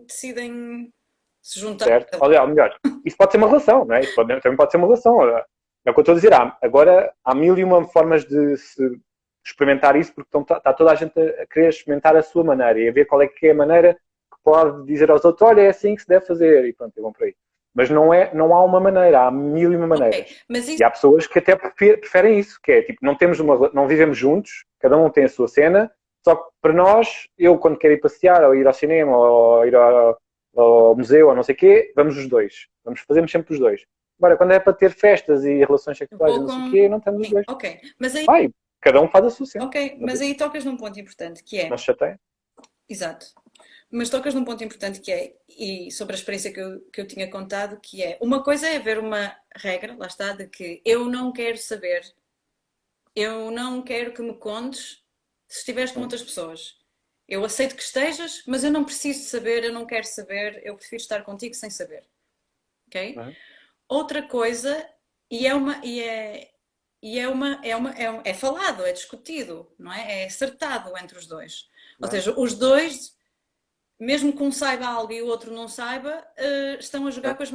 decidem se juntar. Certo. Olha, melhor, isso pode ser uma relação, não é? Isso também pode ser uma relação. É o que eu estou a dizer. Agora, há mil e uma formas de se experimentar isso, porque está toda a gente a querer experimentar a sua maneira e a ver qual é que é a maneira que pode dizer aos outros, olha, é assim que se deve fazer, e pronto, vão por aí. Mas não há uma maneira, há mil e uma maneiras. Isso... E há pessoas que até preferem isso, que é tipo, não vivemos juntos, cada um tem a sua cena, só que para nós, eu quando quero ir passear, ou ir ao cinema, ou ir ao museu, ou não sei o quê, vamos os dois. Fazemos sempre os dois. Agora, quando é para ter festas e relações sexuais, não sei o quê, não estamos os dois. Ok, mas aí... Vai, cada um faz a sua cena. Ok, mas aí tocas num ponto importante, que é... Não se chateia. Exato. Mas tocas num ponto importante que é, e sobre a experiência que eu tinha contado, que é, uma coisa é haver uma regra, lá está, de que eu não quero saber, eu não quero que me contes se estiveres com outras pessoas. Eu aceito que estejas, mas eu não preciso saber, eu não quero saber, eu prefiro estar contigo sem saber. Ok? Outra coisa, é falado, é discutido, não é? É acertado entre os dois. Ou seja, os dois, mesmo que um saiba algo e o outro não saiba, estão a jogar com as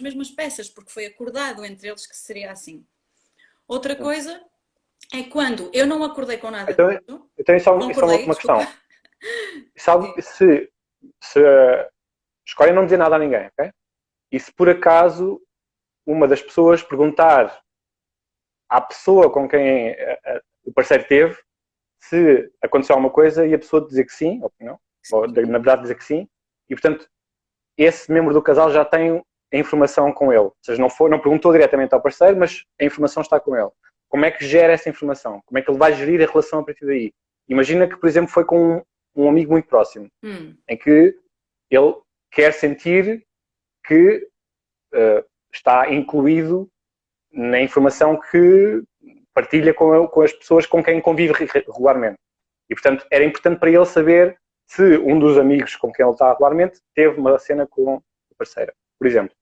mesmas peças, porque foi acordado entre eles que seria assim. Outra coisa é quando eu não acordei com nada disso. Então isso é uma questão. Se escolhem não dizer nada a ninguém, ok? E se por acaso uma das pessoas perguntar à pessoa com quem o parceiro teve, se aconteceu alguma coisa e a pessoa dizer que sim, ou que não, ou na verdade dizer que sim, e portanto esse membro do casal já tem a informação com ele. Ou seja, não perguntou diretamente ao parceiro, mas a informação está com ele. Como é que gera essa informação? Como é que ele vai gerir a relação a partir daí? Imagina que, por exemplo, foi com um amigo muito próximo, em que ele quer sentir que está incluído na informação que partilha com as pessoas com quem convive regularmente. E, portanto, era importante para ele saber se um dos amigos com quem ele está regularmente teve uma cena com a parceira. Por exemplo,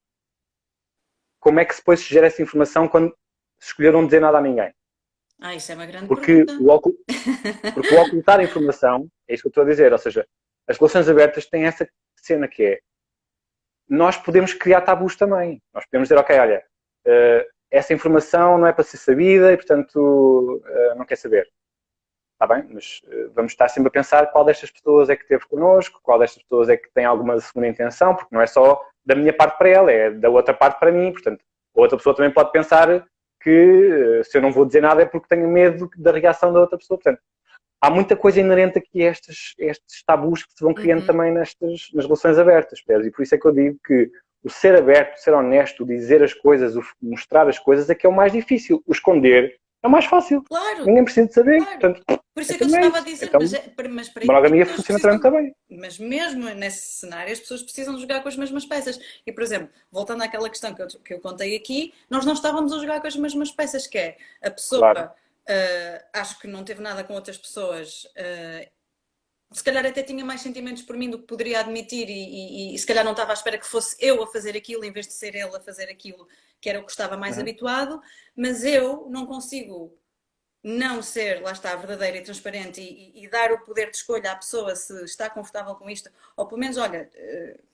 como é que depois se gera essa informação quando se escolher não dizer nada a ninguém? Isso é uma grande porque pergunta. Porque o ocultar a informação, é isso que eu estou a dizer, ou seja, as relações abertas têm essa cena que é, nós podemos criar tabus também. Nós podemos dizer, ok, olha, essa informação não é para ser sabida e, portanto, não quer saber. Está bem? Mas vamos estar sempre a pensar qual destas pessoas é que esteve connosco, qual destas pessoas é que tem alguma segunda intenção, porque não é só da minha parte para ela, é da outra parte para mim. Portanto, a outra pessoa também pode pensar que se eu não vou dizer nada é porque tenho medo da reação da outra pessoa. Portanto, há muita coisa inerente aqui a estes tabus que se vão criando também nas relações abertas. E por isso é que eu digo que o ser aberto, o ser honesto, o dizer as coisas, o mostrar as coisas é que é o mais difícil. O esconder é o mais fácil. Claro. Ninguém precisa de saber. Claro. Portanto, por isso é que eu estava a dizer, então, mas para a monogamia funciona também. Mas mesmo nesse cenário as pessoas precisam jogar com as mesmas peças. E, por exemplo, voltando àquela questão que eu contei aqui, nós não estávamos a jogar com as mesmas peças, que é a pessoa, claro. Acho que não teve nada com outras pessoas, se calhar até tinha mais sentimentos por mim do que poderia admitir e se calhar não estava à espera que fosse eu a fazer aquilo em vez de ser ele a fazer aquilo que era o que estava mais habituado, mas eu não consigo não ser, lá está, verdadeira e transparente e dar o poder de escolha à pessoa se está confortável com isto, ou pelo menos, olha,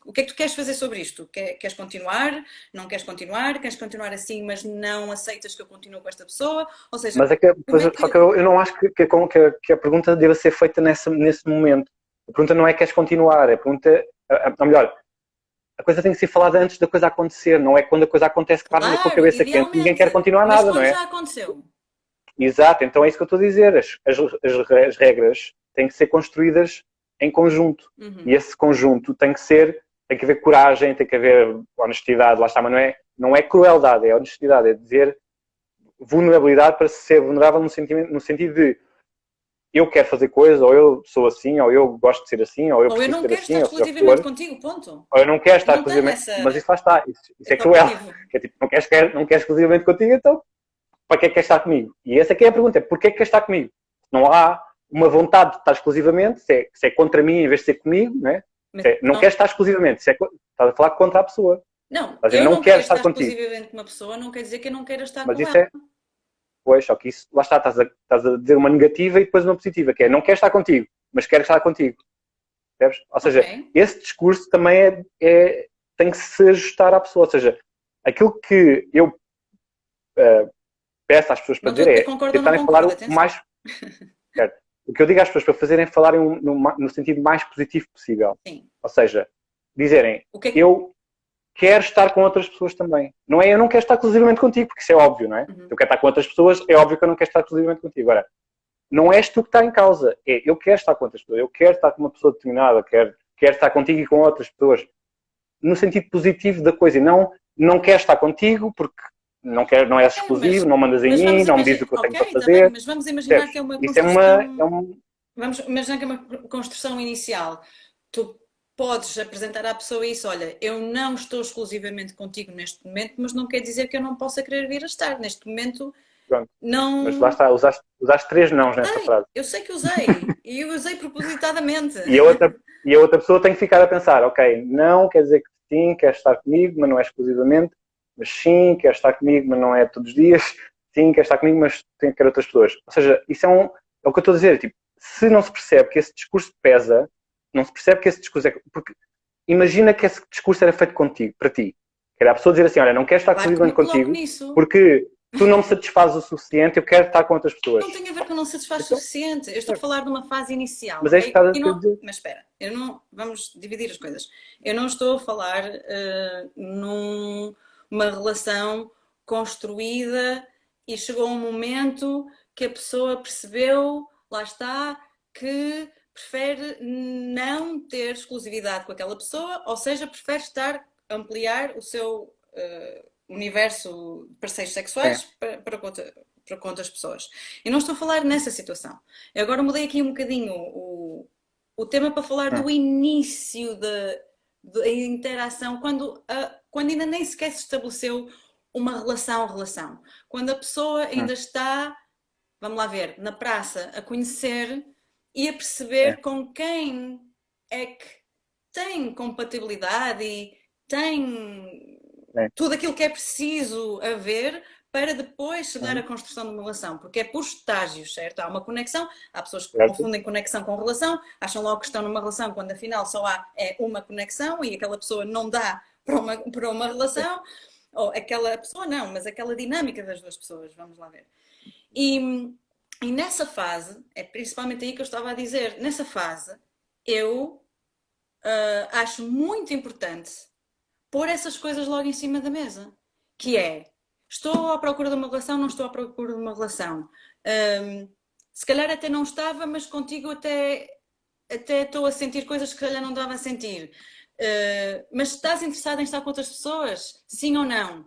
o que é que tu queres fazer sobre isto? Queres continuar? Não queres continuar? Queres continuar assim, mas não aceitas que eu continue com esta pessoa? Ou seja, mas só que eu não acho que a pergunta deva ser feita nesse momento. A pergunta não é queres continuar, a pergunta, ou melhor, a coisa tem que ser falada antes da coisa acontecer, não é quando a coisa acontece, claro, na tua cabeça quente, ninguém quer continuar nada, não é? Mas já aconteceu. Exato, então é isso que eu estou a dizer. As regras têm que ser construídas em conjunto. E esse conjunto tem que haver coragem, tem que haver honestidade, lá está, mas não é crueldade, é honestidade, é dizer vulnerabilidade para ser vulnerável no sentido de eu quero fazer coisas, ou eu sou assim, ou eu gosto de ser assim, ou eu preciso ser assim, ou eu não quero estar exclusivamente contigo, ponto. Ou eu não quero estar exclusivamente, mas isso lá está, isso é cruel. Que é tipo, não queres exclusivamente contigo, então para que é que queres estar comigo? E essa aqui é a pergunta, é porquê é que queres estar comigo? Não há uma vontade de estar exclusivamente, se é contra mim em vez de ser comigo, né? Não queres estar exclusivamente, estás a falar contra a pessoa. Não, eu não quero estar contigo. exclusivamente com uma pessoa, não quer dizer que eu não queira estar mas com isso ela. Pois, só que isso, lá está, estás a dizer uma negativa e depois uma positiva, que é não quero estar contigo, mas quero estar contigo. Percebes? Ou seja, esse discurso também tem que se ajustar à pessoa. Ou seja, aquilo que eu peço às pessoas para dizer é tentarem falar o mais... Certo. O que eu digo às pessoas para fazerem é falarem no sentido mais positivo possível. Sim. Ou seja, dizerem eu quero estar com outras pessoas também. Não é eu não quero estar exclusivamente contigo, porque isso é óbvio, não é? Eu quero estar com outras pessoas, é óbvio que eu não quero estar exclusivamente contigo. Agora, não és tu que está em causa. É eu quero estar com outras pessoas, eu quero estar com uma pessoa determinada, quero estar contigo e com outras pessoas. No sentido positivo da coisa. E não quero estar contigo porque não és exclusivo, não mandas em mim, não me dizes o que eu tenho para fazer. Mas vamos imaginar que é uma construção... Vamos imaginar que é uma construção inicial. Tu podes apresentar à pessoa isso, olha, eu não estou exclusivamente contigo neste momento, mas não quer dizer que eu não possa querer vir a estar. Neste momento, pronto. Não... Mas lá está, usaste 3 nãos nesta frase. Eu sei que usei, e eu usei propositadamente. E a outra pessoa tem que ficar a pensar, ok, não quer dizer que sim, quer estar comigo, mas não é exclusivamente, mas sim, quer estar comigo, mas não é todos os dias, sim, quer estar comigo, mas tem que querer outras pessoas. Ou seja, isso é o que eu estou a dizer, tipo, se não se percebe que esse discurso pesa, não se percebe que esse discurso é... Porque imagina que esse discurso era feito contigo, para ti. Que era a pessoa dizer assim, olha, não quero estar exclusivamente contigo, porque tu não me satisfazes o suficiente, eu quero estar com outras pessoas. Não tem a ver com não satisfaz o suficiente. Eu estou a falar de uma fase inicial. Mas é isso que estás a dizer. Mas espera, vamos dividir as coisas. Eu não estou a falar numa relação construída e chegou um momento que a pessoa percebeu, lá está, que prefere não ter exclusividade com aquela pessoa, ou seja, prefere ampliar o seu universo de parceiros sexuais para com outras pessoas. Eu não estou a falar nessa situação. Eu agora mudei aqui um bocadinho o tema para falar do início da interação, quando ainda nem sequer se estabeleceu uma relação. Quando a pessoa ainda está, vamos lá ver, na praça, a conhecer e a perceber com quem é que tem compatibilidade e tem tudo aquilo que é preciso haver para depois chegar à construção de uma relação, porque é por estágios, certo? Há uma conexão, há pessoas que confundem conexão com relação, acham logo que estão numa relação quando afinal só há uma conexão e aquela pessoa não dá para uma relação, ou aquela pessoa não, mas aquela dinâmica das duas pessoas, vamos lá ver. E nessa fase, é principalmente aí que eu estava a dizer, nessa fase, eu acho muito importante pôr essas coisas logo em cima da mesa, que é, estou à procura de uma relação, não estou à procura de uma relação. Se calhar até não estava, mas contigo até estou a sentir coisas que se calhar não dava a sentir. Mas estás interessado em estar com outras pessoas? Sim ou não?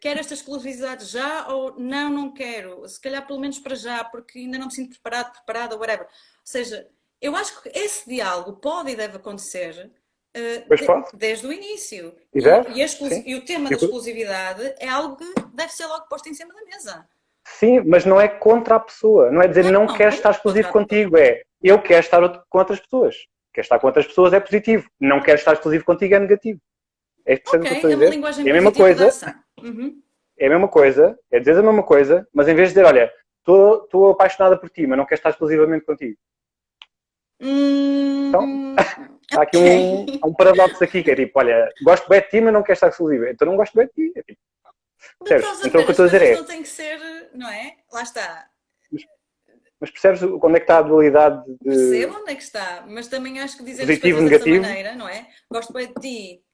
Quero esta exclusividade já ou não quero? Se calhar pelo menos para já, porque ainda não me sinto preparada, whatever. Ou seja, eu acho que esse diálogo pode e deve acontecer desde o início. E o tema da exclusividade é algo que deve ser logo posto em cima da mesa. Sim, mas não é contra a pessoa. Não é dizer não quero estar exclusivo contigo. É eu quero estar com outras pessoas. Quer estar com outras pessoas é positivo. Não quero estar exclusivo contigo é negativo. É isso que eu estou a dizer. É a mesma coisa. É a mesma coisa. É dizer a mesma coisa, mas em vez de dizer, olha, estou apaixonada por ti, mas não quero estar exclusivamente contigo. Então, há aqui um paradoxo aqui, que é tipo, olha, gosto bem de ti, mas não quero estar exclusivo. Então não gosto bem de ti. É tipo, então o que eu estou a dizer é... Não tem que ser, não é? Lá está. Mas percebes onde é que está a dualidade de... Percebo onde é que está, mas também acho que dizer positivo, as coisas negativo. Dessa maneira, não é? Gosto bem de ti,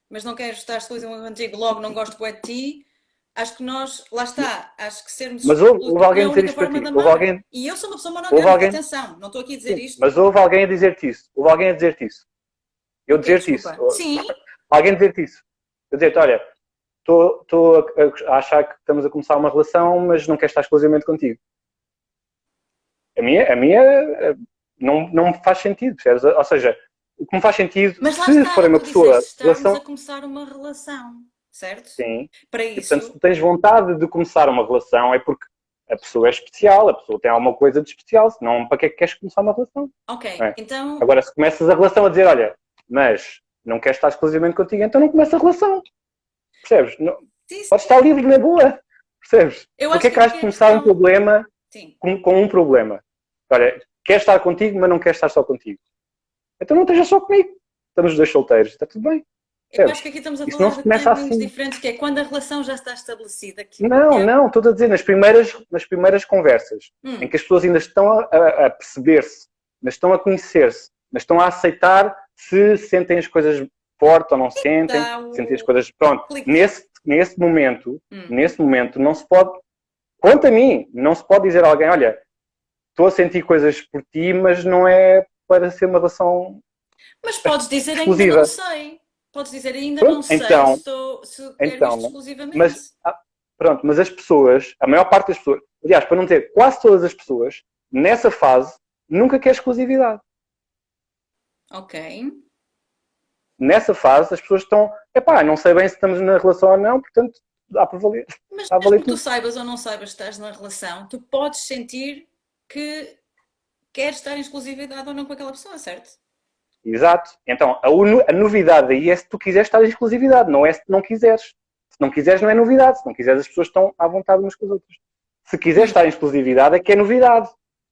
mas não quero estar exclusivo contigo, logo não gosto bem de ti. Acho que nós, lá está, acho que sermos... Mas houve alguém dizer isto para ti. E eu sou uma pessoa monogâmica, atenção, não estou aqui a dizer isto. Mas houve alguém a dizer-te isso. Houve alguém a dizer-te isso. Eu dizer-te isso. Sim. Alguém dizer-te isso. Eu dizer-te, olha, estou a achar que estamos a começar uma relação, mas não quero estar exclusivamente contigo. A minha não me faz sentido, percebes? Ou seja, o que me faz sentido, mas se for uma pessoa... Estamos a começar uma relação, certo? Sim. Para isso... E, portanto, se tens vontade de começar uma relação, é porque a pessoa é especial, a pessoa tem alguma coisa de especial, senão para que é que queres começar uma relação? Ok, então... Agora, se começas a relação a dizer, olha, mas não queres estar exclusivamente contigo, então não começa a relação. Percebes? Não, sim. Podes estar livre na boa. Percebes? Porque é que has de começar um problema com um problema? Olha, queres estar contigo, mas não queres estar só contigo. Então não estejas só comigo. Estamos os dois solteiros. Está tudo bem. Eu acho que aqui estamos a falar de timings diferentes, que é quando a relação já está estabelecida. Não, estou a dizer, nas primeiras conversas, em que as pessoas ainda estão a perceber-se, ainda estão a conhecer-se, ainda estão a aceitar se sentem as coisas forte ou não sentem, sentem as coisas... Pronto, nesse momento não se pode... Quanto a mim, não se pode dizer a alguém, olha, estou a sentir coisas por ti, mas não é para ser uma relação Mas podes dizer exclusiva. Ainda não sei. Podes dizer ainda não sei se quero isto exclusivamente. Mas as pessoas, a maior parte das pessoas, aliás, para não dizer quase todas as pessoas, nessa fase, nunca quer exclusividade. Ok. Nessa fase, as pessoas estão, não sei bem se estamos na relação ou não, portanto, dá para valer. Mas mesmo que tu saibas ou não saibas que estás na relação, tu podes sentir que queres estar em exclusividade ou não com aquela pessoa, certo? Exato. Então, a novidade aí é se tu quiseres estar em exclusividade, não é se não quiseres. Se não quiseres, não é novidade. Se não quiseres, as pessoas estão à vontade umas com as outras. Se quiseres estar em exclusividade, é que é novidade.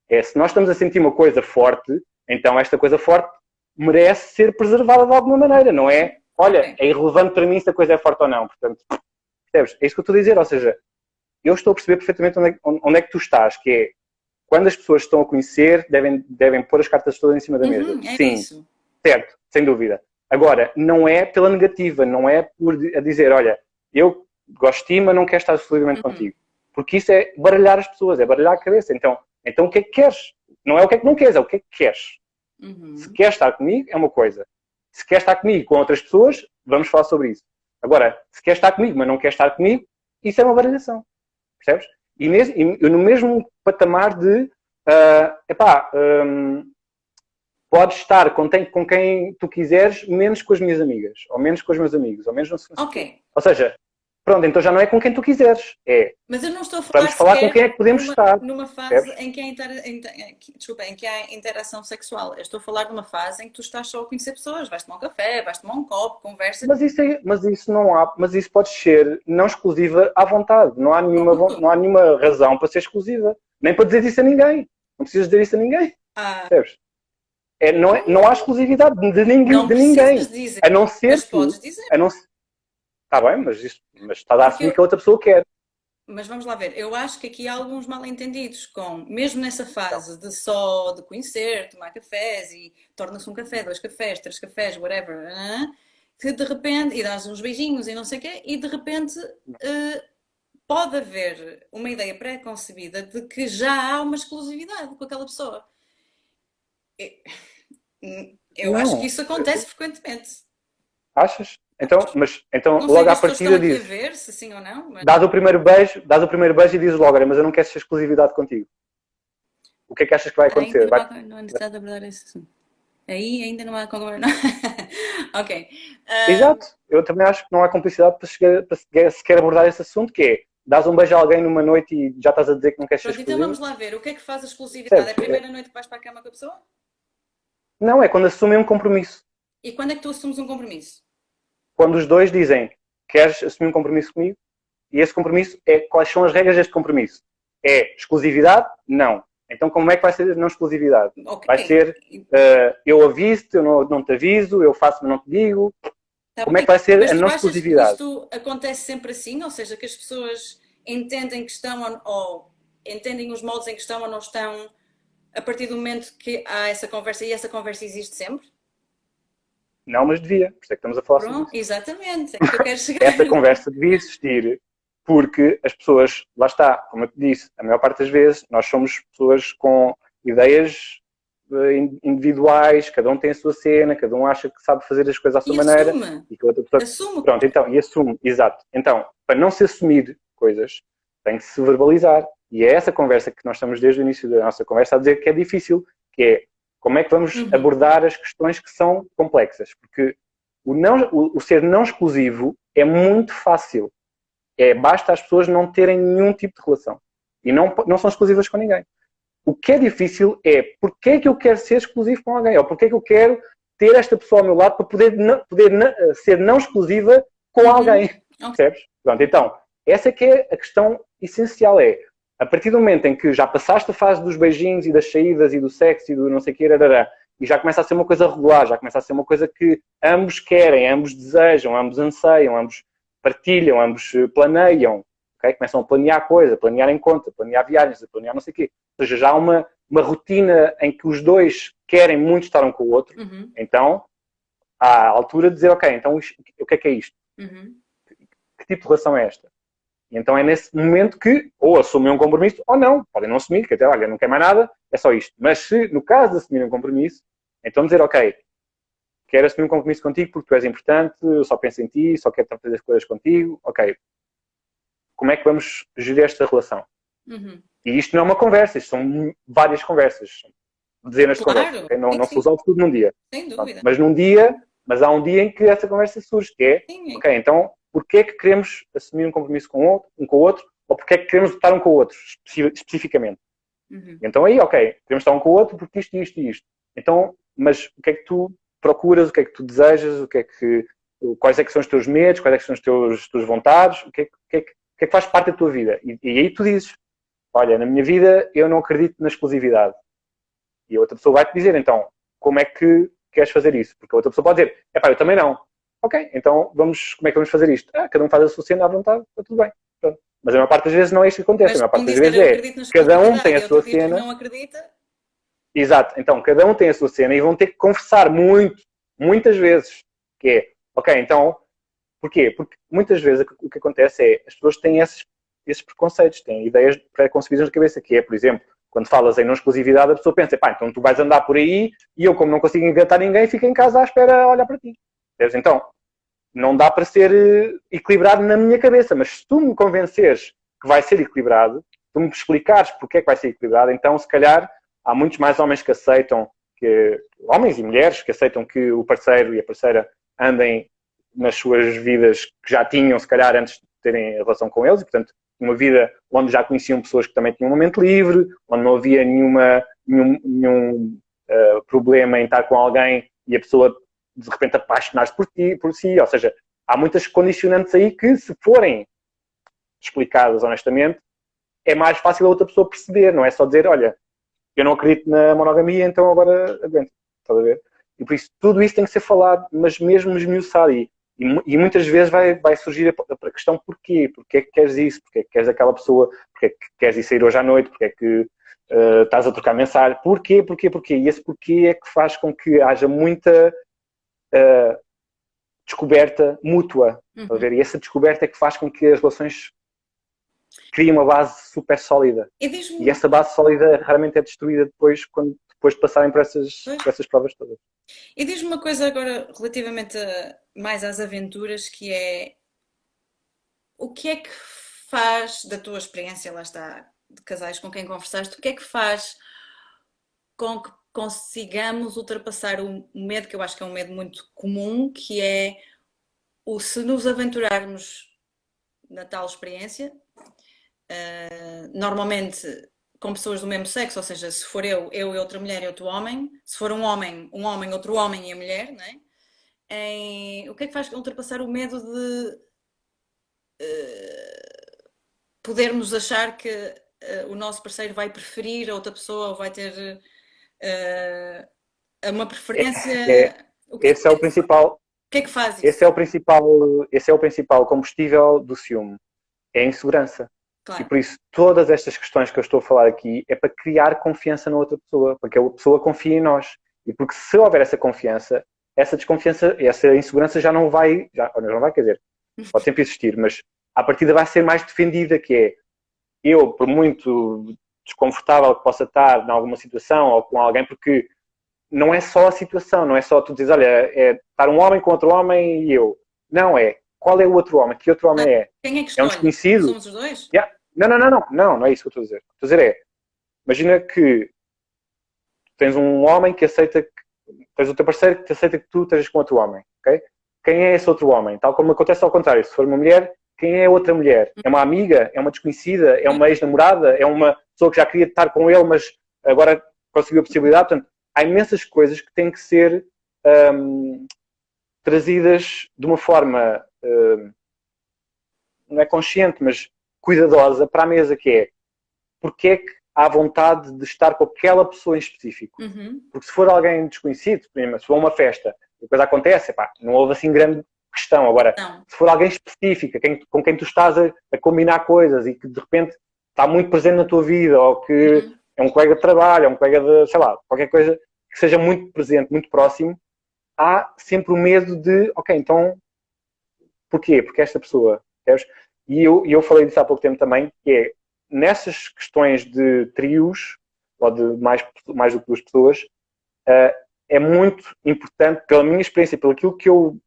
É, se nós estamos a sentir uma coisa forte, então esta coisa forte merece ser preservada de alguma maneira, não é? Olha, é irrelevante para mim se a coisa é forte ou não. Portanto, percebes? É isso que eu estou a dizer. Ou seja, eu estou a perceber perfeitamente onde é que tu estás, que é, quando as pessoas estão a conhecer, devem pôr as cartas todas em cima da mesa. Sim. Isso. Certo, sem dúvida. Agora, não é pela negativa, não é por a dizer, olha, eu gosto de ti, mas não quero estar exclusivamente contigo. Porque isso é baralhar as pessoas, é baralhar a cabeça. Então o que é que queres? Não é o que é que não queres, é o que é que queres. Se queres estar comigo, é uma coisa. Se queres estar comigo com outras pessoas, vamos falar sobre isso. Agora, se queres estar comigo, mas não queres estar comigo, isso é uma baralhação. Percebes? E no mesmo patamar de podes estar com quem tu quiseres, menos com as minhas amigas, ou menos com os meus amigos, ou menos não sei. Ok. Ou seja, pronto, então já não é com quem tu quiseres. Mas eu não estou a falar, vamos falar com quem é que podemos estar. Numa fase em que há interação sexual. Eu estou a falar de uma fase em que tu estás só a conhecer pessoas. Vais tomar um café, vais tomar um copo, conversa. Mas isso pode ser não exclusiva à vontade. Não há nenhuma razão para ser exclusiva. Nem para dizer isso a ninguém. Não precisas dizer isso a ninguém. Percebes? Não há exclusividade de ninguém. Dizer, a não ser mas podes dizer. Está bem, mas está a dar assumir que a outra pessoa quer. Mas vamos lá ver, eu acho que aqui há alguns mal-entendidos mesmo nessa fase de conhecer, tomar cafés e torna-se um café, 2 cafés, 3 cafés, whatever, que de repente, e dás uns beijinhos e não sei o quê, e de repente pode haver uma ideia pré-concebida de que já há uma exclusividade com aquela pessoa. Eu acho que isso acontece frequentemente. Achas? Então não logo à partida diz. A ver se sim ou não. Mas... Dás o primeiro beijo e dizes logo, mas eu não quero essa exclusividade contigo. O que é que achas que vai acontecer? Não há necessidade de abordar esse assunto. Aí ainda não há conversa. Ok. Exato. Eu também acho que não há complicidade para sequer abordar esse assunto, que é, dás um beijo a alguém numa noite e já estás a dizer que não queres ser exclusivo. Então vamos lá ver. O que é que faz a exclusividade? Certo. É a primeira noite que vais para a cama com a pessoa? Não, é quando assumem um compromisso. E quando é que tu assumes um compromisso? Quando os dois dizem, queres assumir um compromisso comigo? E esse compromisso quais são as regras deste compromisso? É exclusividade? Não. Então como é que vai ser a não exclusividade? Okay. Vai ser, eu aviso-te, eu não te aviso, eu faço, mas não te digo. Como é que vai ser a não exclusividade? Que isto acontece sempre assim? Ou seja, que as pessoas entendem que estão ou entendem os moldes em que estão ou não estão a partir do momento que há essa conversa e essa conversa existe sempre? Não, mas devia. Por isso é que estamos a falar sobre isso. Exatamente. É que eu quero chegar. Essa conversa devia existir porque as pessoas, lá está, como eu te disse, a maior parte das vezes nós somos pessoas com ideias individuais, cada um tem a sua cena, cada um acha que sabe fazer as coisas à sua maneira. E que a outra pessoa... Assume. Pronto, então, e assume, exato. Então, para não se assumir coisas, tem que se verbalizar. E é essa conversa que nós estamos desde o início da nossa conversa a dizer que é difícil, que é como é que vamos abordar as questões que são complexas. Porque o ser não exclusivo é muito fácil. Basta as pessoas não terem nenhum tipo de relação. E não são exclusivas com ninguém. O que é difícil é porque é que eu quero ser exclusivo com alguém? Ou porque é que eu quero ter esta pessoa ao meu lado para poder ser não exclusiva com alguém? Percebes? Pronto, então, essa que é a questão essencial. A partir do momento em que já passaste a fase dos beijinhos e das saídas e do sexo e do não sei o que, e já começa a ser uma coisa regular, já começa a ser uma coisa que ambos querem, ambos desejam, ambos anseiam, ambos partilham, ambos planeiam, okay? Começam a planear coisas, a planear encontros, a planear viagens, a planear não sei o quê. Ou seja, já há uma rotina em que os dois querem muito estar um com o outro, então há a altura de dizer, ok, então o que é isto? Que tipo de relação é esta? E então é nesse momento que ou assumem um compromisso ou não. Podem não assumir, que até, olha, não quer mais nada, é só isto. Mas se, no caso de assumir um compromisso, então dizer, ok, quero assumir um compromisso contigo porque tu és importante, eu só penso em ti, só quero fazer as coisas contigo, ok. Como é que vamos gerir esta relação? E isto não é uma conversa, isto são várias conversas. Dezenas de conversas. Okay? Não se resolve tudo num dia. Sem dúvida. Mas há um dia em que essa conversa surge, que é, ok, então, porquê é que queremos assumir um compromisso um com o outro, ou porquê é que queremos estar um com o outro, especificamente? Então aí, ok, queremos estar um com o outro porque isto, isto e isto. Então, mas o que é que tu procuras, o que é que tu desejas, quais é que são os teus medos, quais é que são as tuas vontades, o que é que faz parte da tua vida? E aí tu dizes, olha, na minha vida eu não acredito na exclusividade. E a outra pessoa vai-te dizer, então, como é que queres fazer isso? Porque a outra pessoa pode dizer, eu também não. Ok, então como é que vamos fazer isto? Cada um faz a sua cena à vontade, está tudo bem. Pronto. Mas a maior parte das vezes não é isto que acontece. A maior parte das vezes cada um tem a sua cena. Não acredita. Exato, então cada um tem a sua cena e vão ter que conversar muitas vezes. Que é, ok, então, porquê? Porque muitas vezes o que acontece é, as pessoas têm esses preconceitos, têm ideias pré-concebidas na cabeça, que é, por exemplo, quando falas em não exclusividade, a pessoa pensa, pá, então tu vais andar por aí e eu, como não consigo engatar ninguém, fico em casa à espera a olhar para ti. Então, não dá para ser equilibrado na minha cabeça, mas se tu me convenceres que vai ser equilibrado, tu me explicares porque é que vai ser equilibrado, então se calhar há muitos mais homens que aceitam, homens e mulheres que aceitam que o parceiro e a parceira andem nas suas vidas que já tinham, se calhar, antes de terem relação com eles, e portanto, uma vida onde já conheciam pessoas que também tinham um momento livre, onde não havia nenhum problema em estar com alguém e a pessoa de repente apaixonar-se por si, ou seja, há muitas condicionantes aí que, se forem explicadas honestamente, é mais fácil a outra pessoa perceber, não é só dizer, olha, eu não acredito na monogamia, então agora aguento, estás a ver? E por isso, tudo isso tem que ser falado, mas mesmo esmiuçado, e muitas vezes vai surgir a questão porquê? Porquê é que queres isso? Porquê é que queres aquela pessoa? Porquê é que queres ir sair hoje à noite? Porquê é que estás a trocar mensagem? Porquê? E esse porquê é que faz com que haja muita descoberta mútua. Uhum. E essa descoberta é que faz com que as relações criem uma base super sólida. E essa base sólida raramente é destruída depois de passarem por essas provas todas. E diz-me uma coisa agora relativamente mais às aventuras, que é o que é que faz da tua experiência, lá está, de casais com quem conversaste, o que é que faz com que consigamos ultrapassar o medo, que eu acho que é um medo muito comum, que é o se nos aventurarmos na tal experiência, normalmente com pessoas do mesmo sexo, ou seja, se for eu e outra mulher e outro homem, se for um homem, outro homem e a mulher, não é? O que é que faz ultrapassar o medo de podermos achar que o nosso parceiro vai preferir a outra pessoa ou vai ter uma preferência? Esse é o principal. O que é que faz isso? Esse é o principal combustível do ciúme. É a insegurança. Claro. E por isso, todas estas questões que eu estou a falar aqui é para criar confiança na outra pessoa, porque a pessoa confia em nós. E porque se houver essa confiança, essa desconfiança, essa insegurança já não vai, quer dizer, pode sempre existir, mas à partida vai ser mais defendida, que é, eu, por muito desconfortável que possa estar em alguma situação ou com alguém, porque não é só a situação, não é só tu dizes, olha, é estar um homem com outro homem e eu. Não é. Qual é o outro homem? Que outro homem é? Quem é que escolhe? É um desconhecido? Somos os dois? Yeah. Não é isso que eu estou a dizer. Estou a dizer é, imagina que tens um homem que aceita, tens o teu parceiro que aceita que tu estejas com outro homem, ok? Quem é esse outro homem? Tal como acontece ao contrário, se for uma mulher, quem é a outra mulher? É uma amiga? É uma desconhecida? É uma ex-namorada? É uma pessoa que já queria estar com ele, mas agora conseguiu a possibilidade? Portanto, há imensas coisas que têm que ser trazidas de uma forma não é consciente, mas cuidadosa para a mesa, que é porque é que há vontade de estar com aquela pessoa em específico. Uhum. Porque se for alguém desconhecido, se for uma festa, a coisa acontece, não houve assim grande questão. Agora, se for alguém específico, com quem tu estás a combinar coisas e que de repente está muito presente na tua vida, ou que é um colega de trabalho, é um colega de, sei lá, qualquer coisa que seja muito presente, muito próximo, há sempre o medo de, ok, então, porquê? Porque esta pessoa, queres? E eu falei disso há pouco tempo também, que é, nessas questões de trios, ou de mais do que duas pessoas, é muito importante, pela minha experiência, pelo aquilo que eu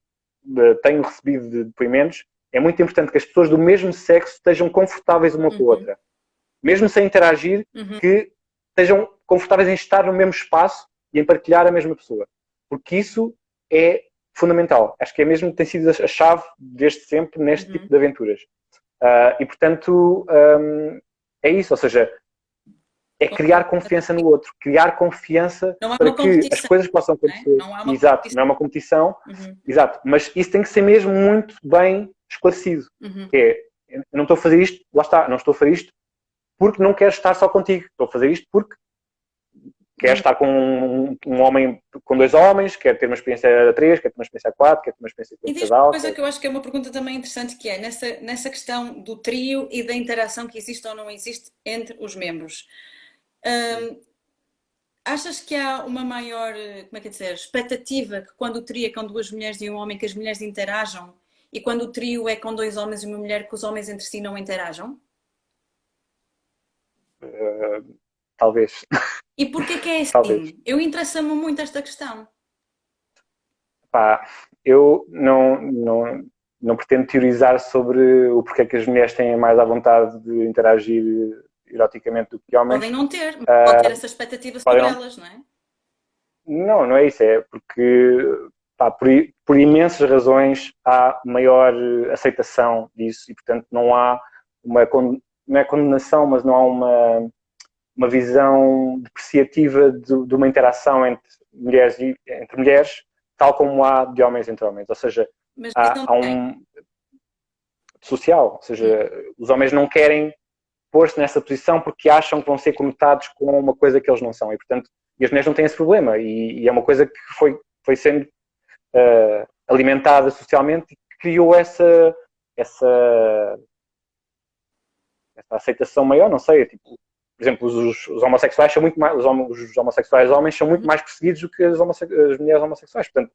tenho recebido de depoimentos, é muito importante que as pessoas do mesmo sexo estejam confortáveis uma com a outra. Mesmo sem interagir, que estejam confortáveis em estar no mesmo espaço e em partilhar a mesma pessoa. Porque isso é fundamental. Acho que é mesmo que tem sido a chave desde sempre neste tipo de aventuras. E, portanto, é isso. Ou seja, é criar confiança no outro. Criar confiança para que as coisas possam acontecer. Exato, não é uma competição. Exato. Mas isso tem que ser mesmo muito bem esclarecido. É, eu não estou a fazer isto, lá está, não estou a fazer isto porque não quero estar só contigo. Estou a fazer isto porque quero estar com um homem, com dois homens, quero ter uma experiência a três, quero ter uma experiência a quatro, quero ter uma experiência com um casal. Uma coisa que eu acho que é uma pergunta também interessante, que é nessa questão do trio e da interação que existe ou não existe entre os membros. Achas que há uma maior, como é que é dizer, expectativa que quando o trio é com duas mulheres e um homem, que as mulheres interajam, e quando o trio é com dois homens e uma mulher, que os homens entre si não interajam? Talvez. E porquê que é Talvez. assim? Eu interessa-me muito esta questão. Pá, eu não pretendo teorizar sobre o porquê que as mulheres têm mais à vontade de interagir eroticamente do que Podem homens. não ter, mas pode ter essa expectativa Podem sobre não, elas, não é? não é isso, é porque pá, por imensas razões há maior aceitação disso e, portanto, não há não é condenação, mas não há uma visão depreciativa de uma interação entre mulheres, tal como há de homens entre homens. Ou seja, Mas visam há de quem? um social, ou seja, os homens não querem pôr-se nessa posição porque acham que vão ser conotados com uma coisa que eles não são. E, portanto, e as mulheres não têm esse problema. E é uma coisa que foi sendo alimentada socialmente e que criou essa, essa aceitação maior, não sei, tipo, por exemplo, os homossexuais são muito mais, os homossexuais homens são muito mais perseguidos do que as mulheres homossexuais. Portanto,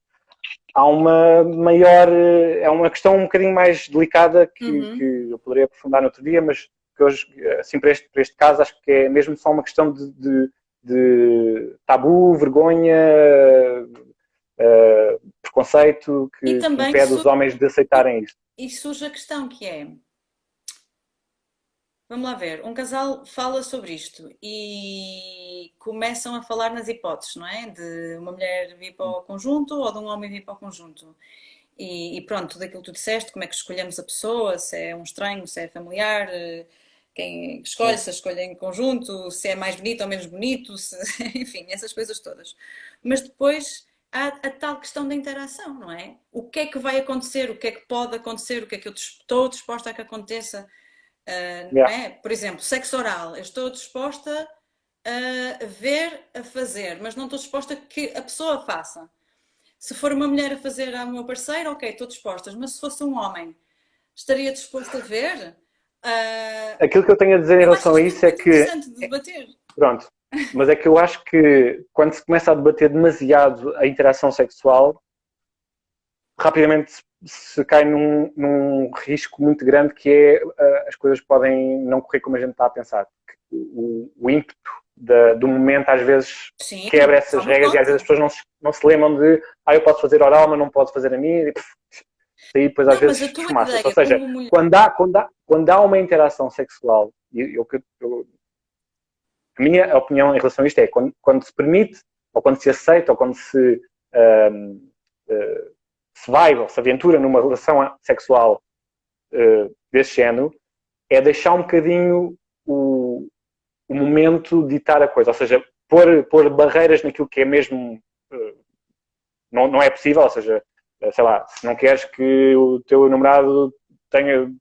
há uma maior, é uma questão um bocadinho mais delicada que eu poderia aprofundar no outro dia, mas que hoje, assim, para este caso, acho que é mesmo só uma questão de tabu, vergonha, preconceito E que também impede os homens de aceitarem isso. e surge a questão que é, vamos lá ver, um casal fala sobre isto e começam a falar nas hipóteses, não é? De uma mulher vir para o conjunto ou de um homem vir para o conjunto. E pronto, tudo aquilo que tu disseste, como é que escolhemos a pessoa, se é um estranho, se é familiar, quem escolhe, se a escolha em conjunto, se é mais bonito ou menos bonito, enfim, essas coisas todas. Mas depois há a tal questão da interação, não é? O que é que vai acontecer, o que é que pode acontecer, o que é que eu estou disposta a que aconteça, não Yeah. é? Por exemplo, sexo oral, eu estou disposta a ver, a fazer, mas não estou disposta a que a pessoa faça. Se for uma mulher a fazer ao meu parceiro, ok, estou disposta, mas se fosse um homem, estaria disposto a ver? Aquilo que eu tenho a dizer em Eu acho relação a isto tudo isso é muito que, interessante de debater. pronto, mas é que eu acho que quando se começa a debater demasiado a interação sexual, rapidamente se cai num risco muito grande que é as coisas podem não correr como a gente está a pensar. O ímpeto do momento às vezes Sim, quebra essas toma regras e às vezes conta. as pessoas não se lembram de eu posso fazer oral, mas não posso fazer a mim. E aí depois às Não, mas a vezes tua desformaça-se. Ou ideia seja, como mulher. quando há uma interação sexual, a minha opinião em relação a isto é quando se permite, ou quando se aceita, ou quando uh, se vai ou se aventura numa relação sexual desse género, é deixar um bocadinho o momento ditar a coisa. Ou seja, pôr barreiras naquilo que é mesmo. Não é possível, ou seja, sei lá, se não queres que o teu namorado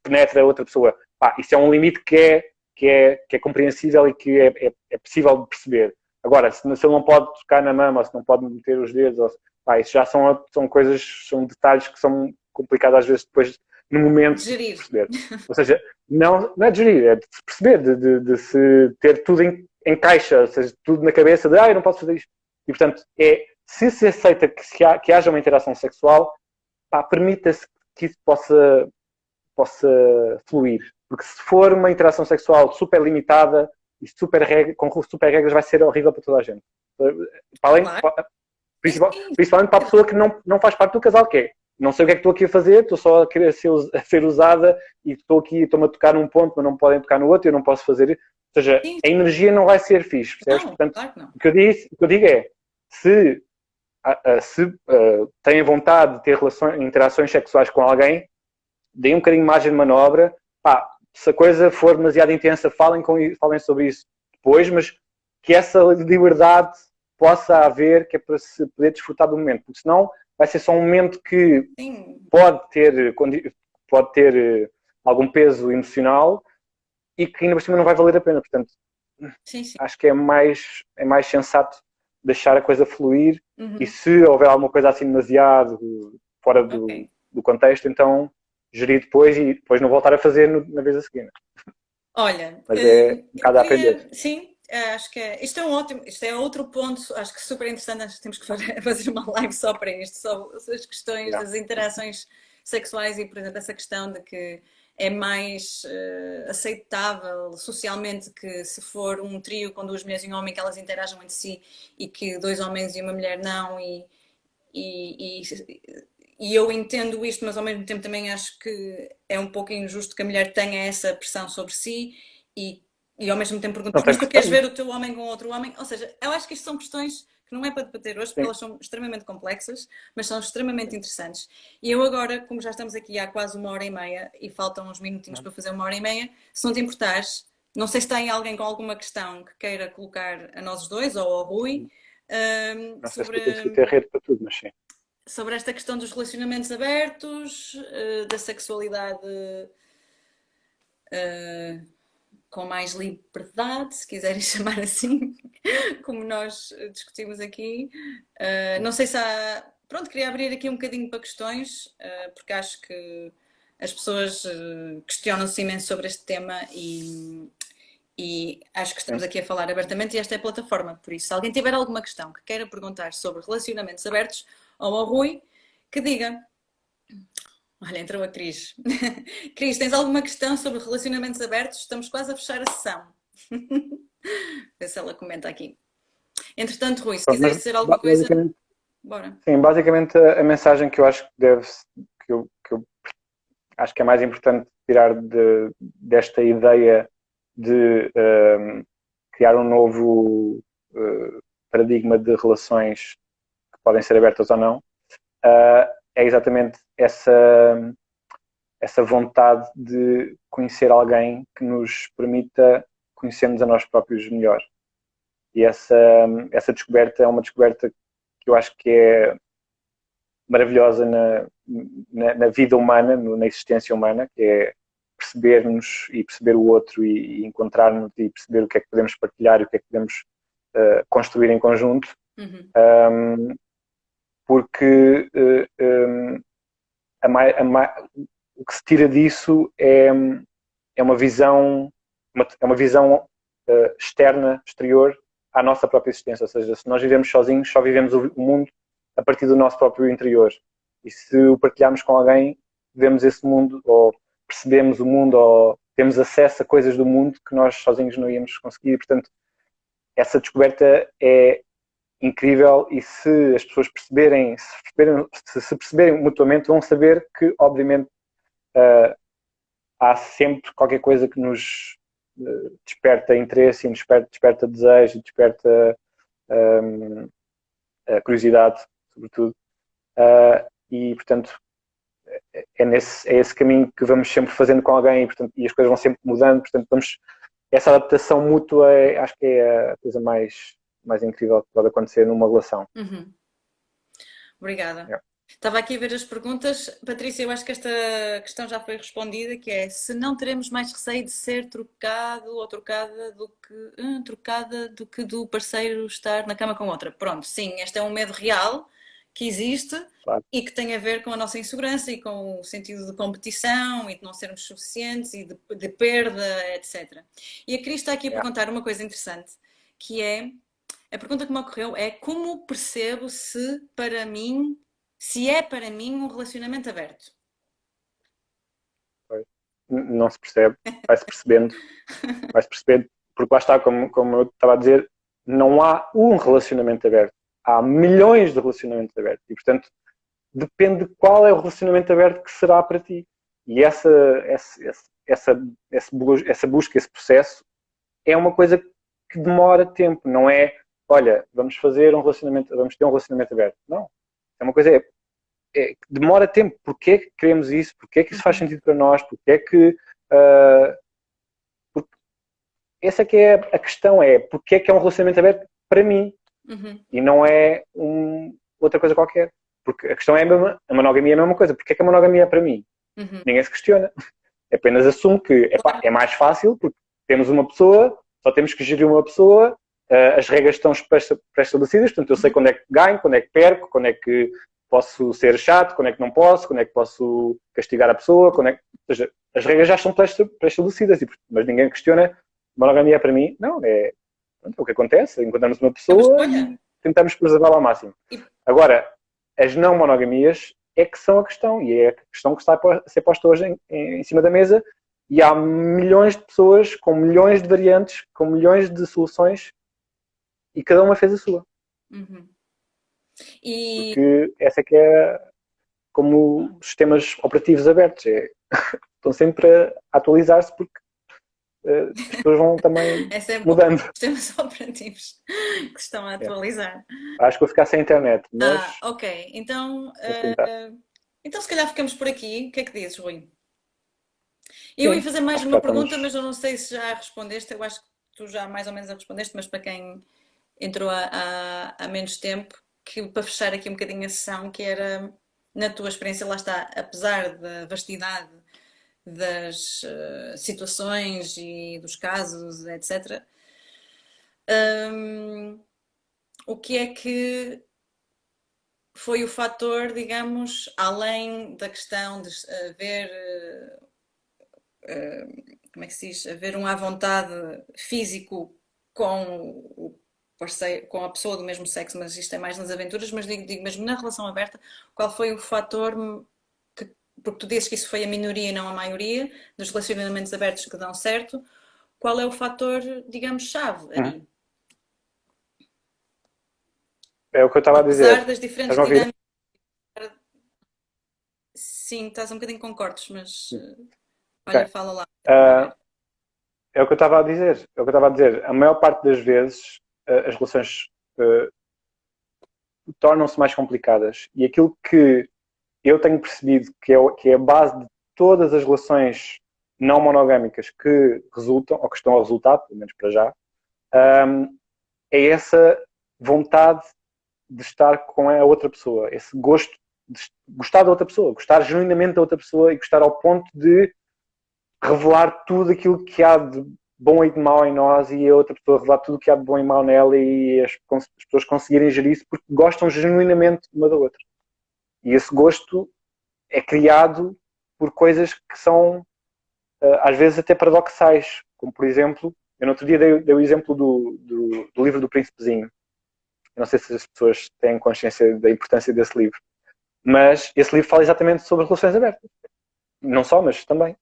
penetre a outra pessoa, isso é um limite que é compreensível e que é possível de perceber. Agora, se ele não pode tocar na mama, ou se não pode meter os dedos, isso já são coisas, são detalhes que são complicados às vezes depois no momento de Gerir. perceber. Ou seja, não é de gerir, é de se perceber, de se ter tudo em caixa, ou seja, tudo na cabeça de eu não posso fazer isto. E portanto, se aceita que haja uma interação sexual, permita-se que isso possa fluir. Porque se for uma interação sexual super limitada e com super regras, vai ser horrível para toda a gente. Claro. Principalmente para a pessoa que não faz parte do casal, que é não sei o que é que estou aqui a fazer, estou só a querer ser usada e estou-me a tocar num ponto, mas não podem tocar no outro, eu não posso fazer isso. Ou seja, Sim, a energia não vai ser fixe, percebes? não, Portanto, claro que não. o que eu digo é, se têm vontade de ter interações sexuais com alguém, deem um bocadinho de margem de manobra. Se a coisa for demasiado intensa, falem sobre isso depois, mas que essa liberdade possa haver, que é para se poder desfrutar do momento, porque senão vai ser só um momento que Sim. pode ter algum peso emocional e que ainda por cima não vai valer a pena. Portanto, Sim, sim. acho que é mais sensato deixar a coisa fluir e Uhum. se houver alguma coisa assim demasiado fora Ok. do contexto, então gerir depois e depois não voltar a fazer na vez a seguir. Olha, Mas é um eu bocado a aprender. queria, sim, acho que isto é um ótimo, isto é outro ponto, acho que super interessante, acho que temos que fazer uma live só para isto, só as questões Yeah. das interações sexuais e, por exemplo, essa questão de que é mais aceitável socialmente que se for um trio com duas mulheres e um homem que elas interajam entre si e que dois homens e uma mulher não e, e eu entendo isto, mas ao mesmo tempo também acho que é um pouco injusto que a mulher tenha essa pressão sobre si e ao mesmo tempo pergunto, mas tu queres ver o teu homem com outro homem? Ou seja, eu acho que isto são questões que não é para debater hoje, porque elas são extremamente complexas, mas são extremamente interessantes. E eu agora, como já estamos aqui há quase 1h30 e faltam uns minutinhos para fazer 1h30, se não te importares, não sei se tem alguém com alguma questão que queira colocar a nós dois ou ao Rui, não sei se preciso ter rede para tudo, mas sim. Sobre esta questão dos relacionamentos abertos, da sexualidade com mais liberdade, se quiserem chamar assim, como nós discutimos aqui. Não sei se há... Pronto, queria abrir aqui um bocadinho para questões, porque acho que as pessoas questionam-se imenso sobre este tema e acho que estamos aqui a falar abertamente e esta é a plataforma. Por isso, se alguém tiver alguma questão que queira perguntar sobre relacionamentos abertos, ou ao Rui, que diga. Olha, entrou a Cris. Cris, tens alguma questão sobre relacionamentos abertos? Estamos quase a fechar a sessão. Vê se ela comenta aqui. Entretanto, Rui, se quiseres dizer alguma coisa, bora. Sim, basicamente a mensagem que eu acho que que eu acho que é mais importante tirar desta ideia de criar um novo paradigma de relações que podem ser abertas ou não, é exatamente essa vontade de conhecer alguém que nos permita conhecermos a nós próprios melhor. E essa descoberta é uma descoberta que eu acho que é maravilhosa na vida humana, na existência humana, que é perceber-nos e perceber o outro e encontrar-nos e perceber o que é que podemos partilhar e o que é que podemos construir em conjunto. Uhum. Porque o que se tira disso é uma visão, externa, exterior à nossa própria existência. Ou seja, se nós vivemos sozinhos, só vivemos o mundo a partir do nosso próprio interior. E se o partilharmos com alguém, vemos esse mundo, ou percebemos o mundo, ou temos acesso a coisas do mundo que nós sozinhos não íamos conseguir. Portanto, essa descoberta é incrível e se as pessoas se perceberem mutuamente, vão saber que, obviamente, há sempre qualquer coisa que nos desperta interesse, e desperta desejo, desperta curiosidade, sobretudo. E, portanto, é esse caminho que vamos sempre fazendo com alguém e as coisas vão sempre mudando. Portanto, essa adaptação mútua acho que é a coisa mais incrível que pode acontecer numa relação. Uhum. Obrigada. Estava aqui a ver as perguntas. Patrícia, eu acho que esta questão já foi respondida, que é se não teremos mais receio de ser trocado ou trocada do que do parceiro estar na cama com outra. Pronto, sim, este é um medo real que existe, claro, e que tem a ver com a nossa insegurança e com o sentido de competição e de não sermos suficientes e de perda, etc. E a Cris está aqui a perguntar uma coisa interessante, que é, a pergunta que me ocorreu é como percebo se é para mim um relacionamento aberto? Não se percebe, vai-se percebendo, porque lá está, como eu estava a dizer, não há um relacionamento aberto, há milhões de relacionamentos abertos e, portanto, depende de qual é o relacionamento aberto que será para ti. E essa busca, esse processo, é uma coisa que demora tempo, não é, olha, vamos ter um relacionamento aberto. Não, é uma coisa que demora tempo. Porquê que queremos isso? Porquê que isso faz sentido para nós? Porquê que... essa que é a questão, porquê que é um relacionamento aberto para mim? Uhum. E não é outra coisa qualquer. Porque a questão é a monogamia é a mesma coisa. Porquê que a monogamia é para mim? Uhum. Ninguém se questiona. Apenas assume que é mais fácil porque temos uma pessoa, só temos que gerir uma pessoa, as regras estão pré-estabelecidas, portanto eu sei quando é que ganho, quando é que perco, quando é que posso ser chato, quando é que não posso, quando é que posso castigar a pessoa, ou seja, as regras já estão pré-estabelecidas, mas ninguém questiona. Monogamia é para mim? Não, é o que acontece. Encontramos uma pessoa e tentamos preservá-la ao máximo. Agora, as não monogamias é que são a questão, e é a questão que está a ser posta hoje em cima da mesa, e há milhões de pessoas com milhões de variantes, com milhões de soluções, e cada uma fez a sua. Uhum. E Porque essa é que é como os sistemas operativos abertos, estão sempre a atualizar-se porque as pessoas vão também é sempre mudando. os sistemas operativos que se estão a É. atualizar. Acho que vou ficar sem internet, mas Ok. Então, vou tentar. então se calhar ficamos por aqui. O que é que dizes, Rui? Eu ia Sim, fazer mais acho que uma já pergunta, estamos. mas eu não sei se já respondeste. Eu acho que tu já mais ou menos a respondeste, mas para quem entrou há menos tempo, que para fechar aqui um bocadinho a sessão, que era, na tua experiência, lá está, apesar da vastidade das situações e dos casos, etc., o que é que foi o fator, digamos, além da questão de haver, como é que se diz, haver um à vontade físico com o parceiro, com a pessoa do mesmo sexo, mas isto é mais nas aventuras, mas digo mesmo na relação aberta, qual foi o fator que, porque tu dizes que isso foi a minoria e não a maioria dos relacionamentos abertos que dão certo, qual é o fator, digamos, chave Uhum. aí? É o que eu estava a Apesar dizer. das diferentes Estás-me a ouvir? dinâmicas, sim, estás um bocadinho com cortes, mas olha, Ok. fala lá, a Ah, ver. é o que eu estava a dizer. É o que eu estava a dizer. A maior parte das vezes as relações ah, tornam-se mais complicadas. E aquilo que eu tenho percebido que é a base de todas as relações não monogâmicas que resultam, ou que estão a resultar, pelo menos para já, é essa vontade de estar com a outra pessoa, esse gosto de gostar da outra pessoa, gostar genuinamente da outra pessoa e gostar ao ponto de revelar tudo aquilo que há de bom e de mau em nós e a outra pessoa revelar tudo o que há de bom e mau nela e as pessoas conseguirem gerir isso porque gostam genuinamente uma da outra. E esse gosto é criado por coisas que são às vezes até paradoxais, como por exemplo, eu no outro dia dei o exemplo do livro do Príncipezinho. Eu não sei se as pessoas têm consciência da importância desse livro, mas esse livro fala exatamente sobre relações abertas. Não só, mas também.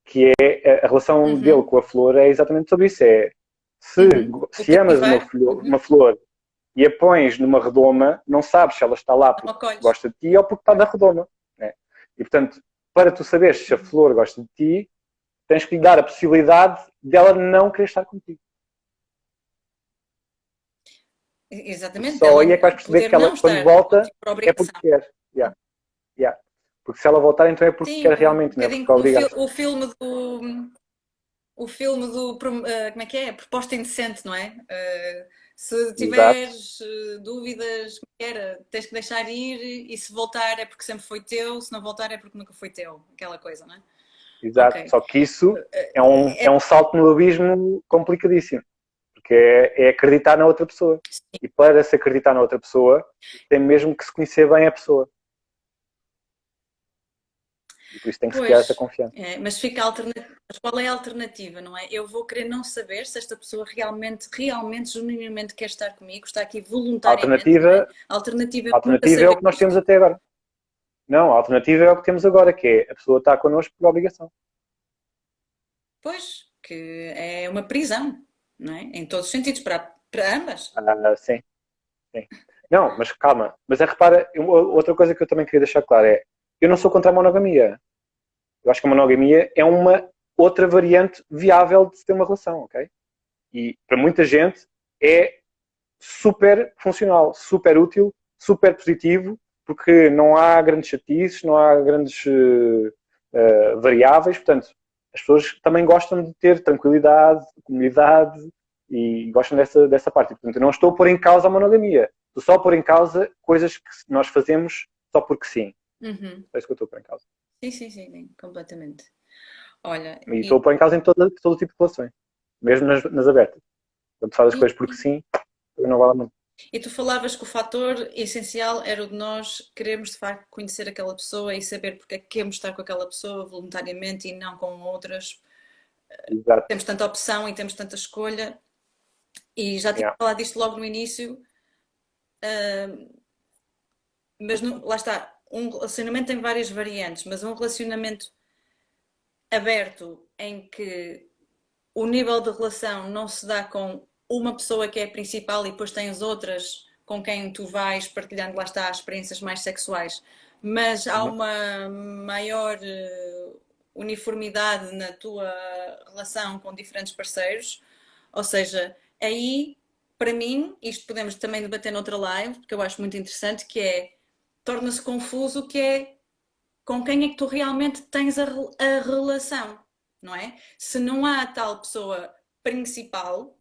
Que é a relação dele Uhum, com a flor é exatamente sobre isso. É se, uhum. O se amas cativar, uma flor e a pões numa redoma, não sabes se ela está lá não porque acolhes. gosta de ti ou porque está na redoma. Né? E portanto, para tu saberes se a Uhum. flor gosta de ti, tens que lhe dar a possibilidade dela não querer estar contigo. E Exatamente, só ela aí é que vais perceber poder que ela, não quando estar volta, contigo por é porque obrigação. quer. Yeah, yeah. Porque se ela voltar, então é porque Sim, quer um realmente, não é bocadinho porque como obrigaste. o filme do como é que é? Proposta indecente, não é? Se Exato, tiveres dúvidas, como é que era, tens que deixar ir e se voltar é porque sempre foi teu, se não voltar é porque nunca foi teu, aquela coisa, não é? exato. Ok. Só que isso é um salto no abismo complicadíssimo. Porque é acreditar na outra pessoa. E para se acreditar na outra pessoa, tem mesmo que se conhecer bem a pessoa. E por isso tem que se criar essa Pois, confiança. mas fica a alternativa. Mas qual é a alternativa, não é? Eu vou querer não saber se esta pessoa realmente, genuinamente quer estar comigo, está aqui A voluntariamente, não é? alternativa, A alternativa é a nunca alternativa é o saber que nós temos isto. até agora. Não, a alternativa é o que temos agora, que é a pessoa estar connosco por obrigação. Pois, que é uma prisão, não é? Em todos os sentidos, para ambas. Sim, sim. Não, mas calma. Mas repara, outra coisa que eu também queria deixar claro é, eu não sou contra a monogamia. Eu acho que a monogamia é uma outra variante viável de se ter uma relação, ok? E para muita gente é super funcional, super útil, super positivo, porque não há grandes chatices, não há grandes variáveis, portanto, as pessoas também gostam de ter tranquilidade, comunidade e gostam dessa parte. Portanto, eu não estou a pôr em causa a monogamia, estou só a pôr em causa coisas que nós fazemos só porque sim. Uhum. É isso que eu estou a pôr em causa. Sim, sim, sim, sim, completamente. Olha, E estou a pôr em causa em todo tipo de relações, mesmo nas abertas. Quando fazes as e, coisas porque sim, não vale muito. e tu falavas que o fator essencial era o de nós querermos de facto conhecer aquela pessoa e saber porque é que queremos estar com aquela pessoa voluntariamente e não com outras. Exato. Temos tanta opção e temos tanta escolha. E já tinha Yeah. falado disto logo no início, mas lá está. um relacionamento tem várias variantes, mas um relacionamento aberto em que o nível de relação não se dá com uma pessoa que é a principal e depois tens outras com quem tu vais partilhando, lá está, as experiências mais sexuais, mas há Uhum. uma maior uniformidade na tua relação com diferentes parceiros, ou seja, aí, para mim, isto podemos também debater noutra live, porque eu acho muito interessante, que é, torna-se confuso que é com quem é que tu realmente tens a relação, não é? Se não há tal pessoa principal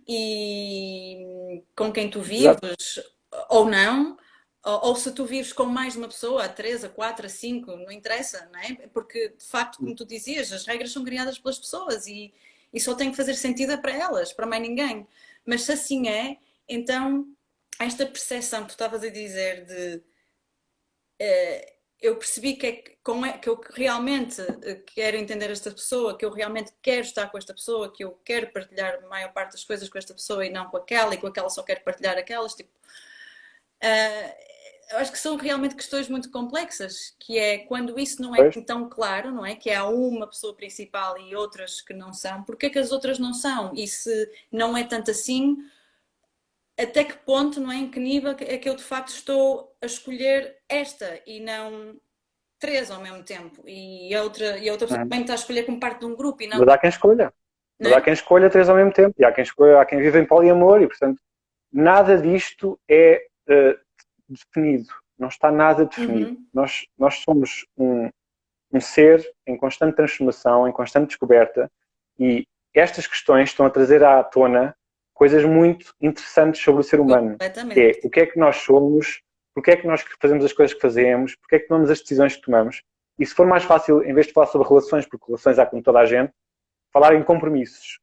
e com quem tu Exato. vives ou não, ou se tu vives com mais de uma pessoa, a 3, a 4, a 5, não interessa, não é? Porque de facto, como tu dizias, as regras são criadas pelas pessoas e só tem que fazer sentido para elas, para mais ninguém. Mas se assim é, então esta percepção que tu estavas a dizer de eu percebi que eu realmente quero entender esta pessoa, que eu realmente quero estar com esta pessoa, que eu quero partilhar a maior parte das coisas com esta pessoa e não com aquela, e com aquela só quero partilhar aquelas. Tipo, eu acho que são realmente questões muito complexas, que é quando isso não é Pois. tão claro, não é? Que há uma pessoa principal e outras que não são, porque é que as outras não são? E se não é tanto assim, até que ponto, não é? Em que nível é que eu de facto estou a escolher esta e não três ao mesmo tempo e a outra pessoa Uhum. também está a escolher como parte de um grupo e não, Mas há quem escolha. não Mas há é? quem escolha três ao mesmo tempo. E há quem escolha, há quem vive em poliamor e, portanto, nada disto é definido. Não está nada definido. Uhum. Nós somos um ser em constante transformação, em constante descoberta, e estas questões estão a trazer à tona coisas muito interessantes sobre o ser humano, que Completamente. é o que é que nós somos, porque é que nós fazemos as coisas que fazemos, porque é que tomamos as decisões que tomamos. E se for mais fácil, em vez de falar sobre relações, porque relações há com toda a gente, falar em compromissos.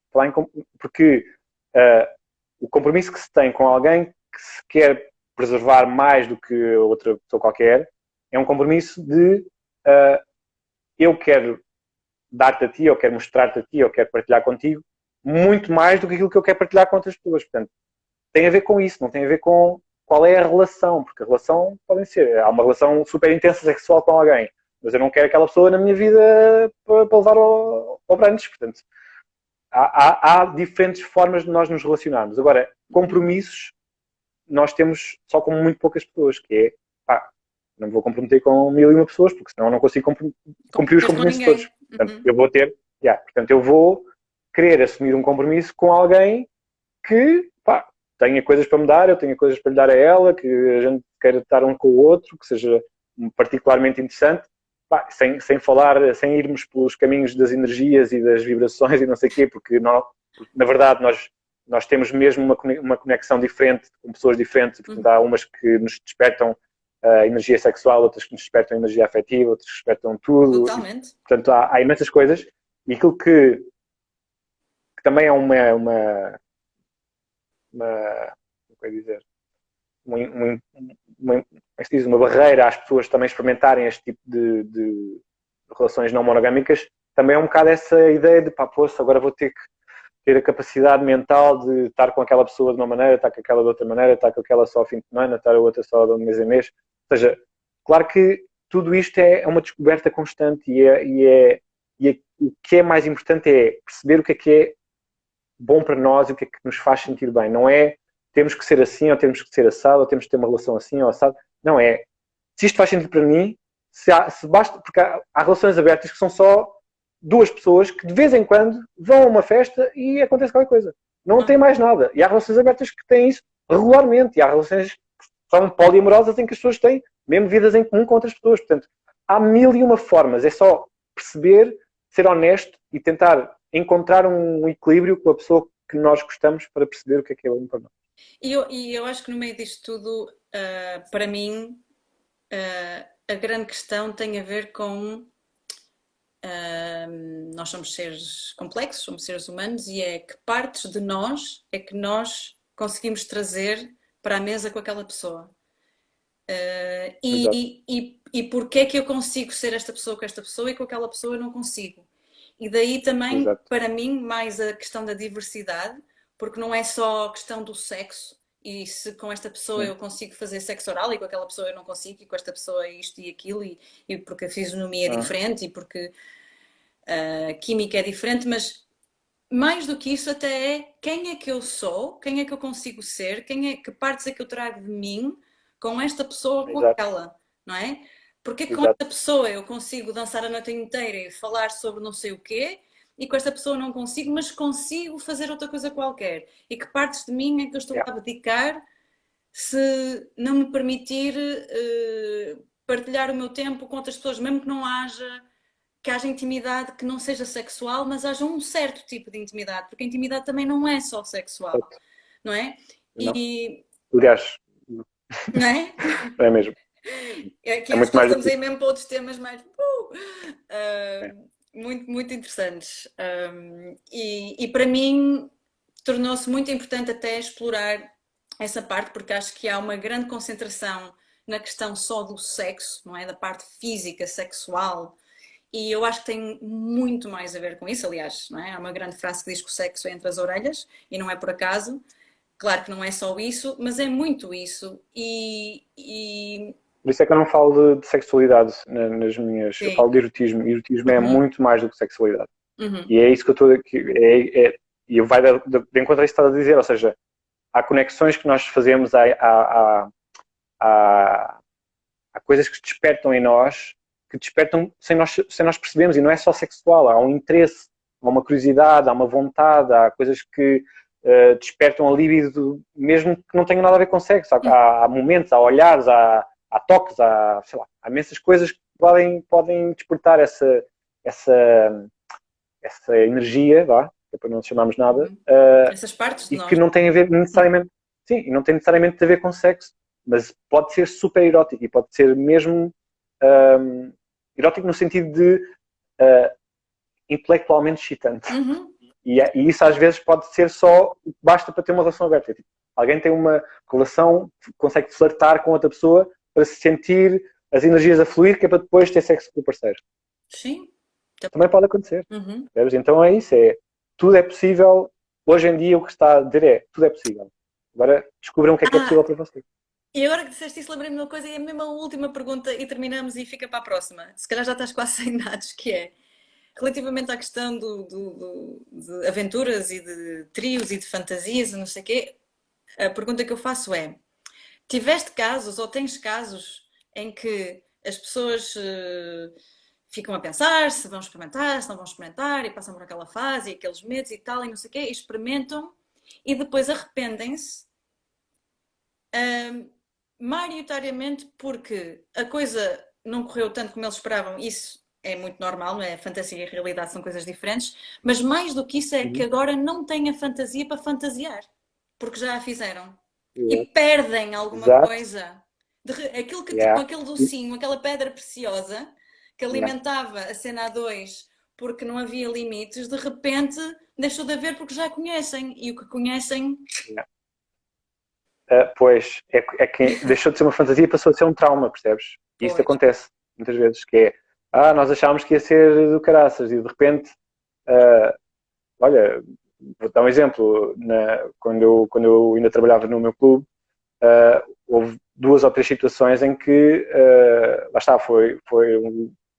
Porque o compromisso que se tem com alguém que se quer preservar mais do que outra pessoa qualquer é um compromisso de eu quero dar-te a ti, eu quero mostrar-te a ti, eu quero partilhar contigo, muito mais do que aquilo que eu quero partilhar com outras pessoas. Portanto, tem a ver com isso, não tem a ver com qual é a relação, porque a relação pode ser, há uma relação super intensa sexual com alguém, mas eu não quero aquela pessoa na minha vida para levar ao branches. Portanto, há diferentes formas de nós nos relacionarmos. Agora, compromissos, nós temos só com muito poucas pessoas, que é, pá, não me vou comprometer com 1001 pessoas, porque senão eu não consigo cumprir os Comprometer com compromissos todos. ninguém. Portanto, Uhum. eu vou ter, portanto, eu vou querer assumir um compromisso com alguém que, pá, tenha coisas para me dar, eu tenha coisas para lhe dar a ela, que a gente queira estar um com o outro, que seja particularmente interessante, pá, sem falar, sem irmos pelos caminhos das energias e das vibrações e não sei o quê, porque na verdade nós temos mesmo uma conexão diferente com pessoas diferentes, e, portanto, Uhum. há umas que nos despertam a energia sexual, outras que nos despertam a energia afetiva, outras que despertam tudo, e, Totalmente. portanto há imensas coisas, e aquilo que também é como é dizer, uma, uma barreira às pessoas também experimentarem este tipo de relações não monogâmicas, também é um bocado essa ideia de, pá, poxa, agora vou ter que ter a capacidade mental de estar com aquela pessoa de uma maneira, estar com aquela de outra maneira, estar com aquela só ao fim de semana, estar a outra só de mês em mês. Ou seja, claro que tudo isto é uma descoberta constante e o que é mais importante é perceber o que é bom para nós e o que é que nos faz sentir bem. Não é temos que ser assim ou temos que ser assado ou temos que ter uma relação assim ou assado. Não é. Se isto faz sentido para mim, se basta, porque há relações abertas que são só duas pessoas que de vez em quando vão a uma festa e acontece qualquer coisa. Não tem mais nada. E há relações abertas que têm isso regularmente. E há relações que são poliamorosas em que as pessoas têm mesmo vidas em comum com outras pessoas. Portanto, há mil e uma formas. É só perceber, ser honesto e tentar encontrar um equilíbrio com a pessoa que nós gostamos para perceber o que é bom para nós. E eu acho que no meio disto tudo, para mim, a grande questão tem a ver com nós somos seres complexos, somos seres humanos e é que partes de nós é que nós conseguimos trazer para a mesa com aquela pessoa. Exato. E porquê é que eu consigo ser esta pessoa com esta pessoa e com aquela pessoa eu não consigo? E daí também, Exato. para mim, mais a questão da diversidade, porque não é só a questão do sexo, e se com esta pessoa eu consigo fazer sexo oral e com aquela pessoa eu não consigo, e com esta pessoa é isto e aquilo, e porque a fisionomia é diferente e porque a química é diferente, mas mais do que isso até é quem é que eu sou, quem é que eu consigo ser, que partes é que eu trago de mim com esta pessoa, com aquela, não é? Porque com esta pessoa eu consigo dançar a noite inteira e falar sobre não sei o quê, e com esta pessoa não consigo, mas consigo fazer outra coisa qualquer. E que partes de mim é que eu estou a abdicar se não me permitir partilhar o meu tempo com outras pessoas, mesmo que haja intimidade que não seja sexual, mas haja um certo tipo de intimidade, porque a intimidade também não é só sexual, não é? Não. Aliás, não é? É mesmo. Aqui acho que nós estamos aí mesmo para outros temas mais muito, muito interessantes. E para mim tornou-se muito importante até explorar essa parte, porque acho que há uma grande concentração na questão só do sexo, não é? Da parte física, sexual. E eu acho que tem muito mais a ver com isso, aliás, não é? Há uma grande frase que diz que o sexo é entre as orelhas, e não é por acaso. Claro que não é só isso, mas é muito isso. Por isso é que eu não falo de sexualidade nas minhas... Sim. Eu falo de erotismo. Erotismo é muito mais do que sexualidade. E é isso que eu estou aqui... E vai de encontro a isso que estás a dizer, ou seja, há conexões que nós fazemos, há coisas que despertam em nós, que despertam sem nós percebermos, e não é só sexual, há um interesse, há uma curiosidade, há uma vontade, há coisas que despertam a libido, mesmo que não tenham nada a ver com sexo. Há momentos, há olhares, há toques, há imensas coisas que podem despertar essa energia, que é para não chamarmos nada, essas partes de e nós. que não tem a ver necessariamente, sim, e não tem necessariamente a ver com sexo, mas pode ser super erótico e pode ser mesmo erótico no sentido de intelectualmente excitante. E isso às vezes pode ser só o que basta para ter uma relação aberta. Tipo, alguém tem uma relação, consegue flertar com outra pessoa para se sentir as energias a fluir, que é para depois ter sexo com o parceiro. Sim. Também pode acontecer. Então é isso, tudo é possível. Hoje em dia o que está a dizer tudo é possível. Agora descubram o que é possível para vocês. E agora que disseste isso, lembrei-me de uma coisa, e é mesmo a última pergunta, e terminamos e fica para a próxima. Se calhar já estás quase sem dados, que é relativamente à questão de aventuras e de trios e de fantasias e não sei o quê, a pergunta que eu faço é: tiveste casos ou tens casos em que as pessoas ficam a pensar se vão experimentar, se não vão experimentar, e passam por aquela fase e aqueles medos e tal, e não sei o quê, e experimentam e depois arrependem-se, maioritariamente porque a coisa não correu tanto como eles esperavam. Isso é muito normal, não é? A fantasia e a realidade são coisas diferentes, mas mais do que isso é que agora não têm a fantasia para fantasiar, porque já a fizeram. E perdem alguma coisa. Aquilo que tinham, aquele docinho, aquela pedra preciosa que alimentava a cena a dois porque não havia limites, de repente deixou de haver porque já a conhecem. E o que conhecem... Pois, é que deixou de ser uma fantasia e passou a ser um trauma, percebes? E isso acontece muitas vezes, que é, nós achámos que ia ser do caraças e de repente, olha, vou dar um exemplo, quando eu ainda trabalhava no meu clube, houve 2 ou 3 situações em que, lá está, foi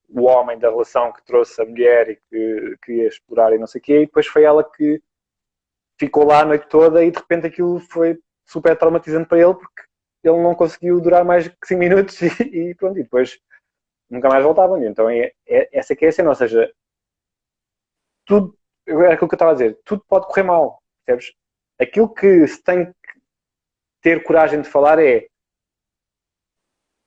o homem da relação que trouxe a mulher e que queria explorar e não sei o quê, e depois foi ela que ficou lá a noite toda e de repente aquilo foi super traumatizante para ele porque ele não conseguiu durar mais que 5 minutos e pronto, e depois nunca mais voltavam. Então essa que é a cena, ou seja, tudo, é aquilo que eu estava a dizer, tudo pode correr mal, percebes? Aquilo que se tem que ter coragem de falar é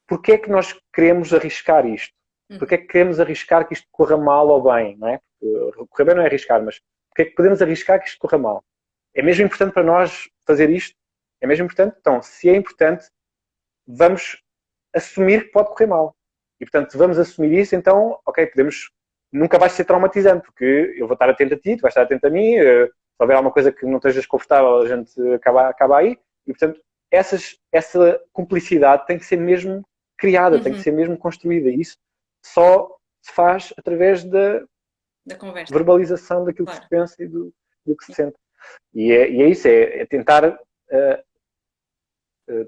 porque é que nós queremos arriscar isto? Porque é que queremos arriscar que isto corra mal ou bem, não é? Porque correr bem não é arriscar, mas porque é que podemos arriscar que isto corra mal? É mesmo importante para nós fazer isto? É mesmo importante? Então, se é importante, vamos assumir que pode correr mal. E, portanto, vamos assumir isso, então, ok, nunca vai ser traumatizante, porque eu vou estar atento a ti, tu vais estar atento a mim, se houver alguma coisa que não estejas confortável, a gente acaba aí. E, portanto, essa cumplicidade tem que ser mesmo criada, tem que ser mesmo construída. E isso só se faz através da conversa, verbalização daquilo que se pensa e do que se sente. E é isso, é tentar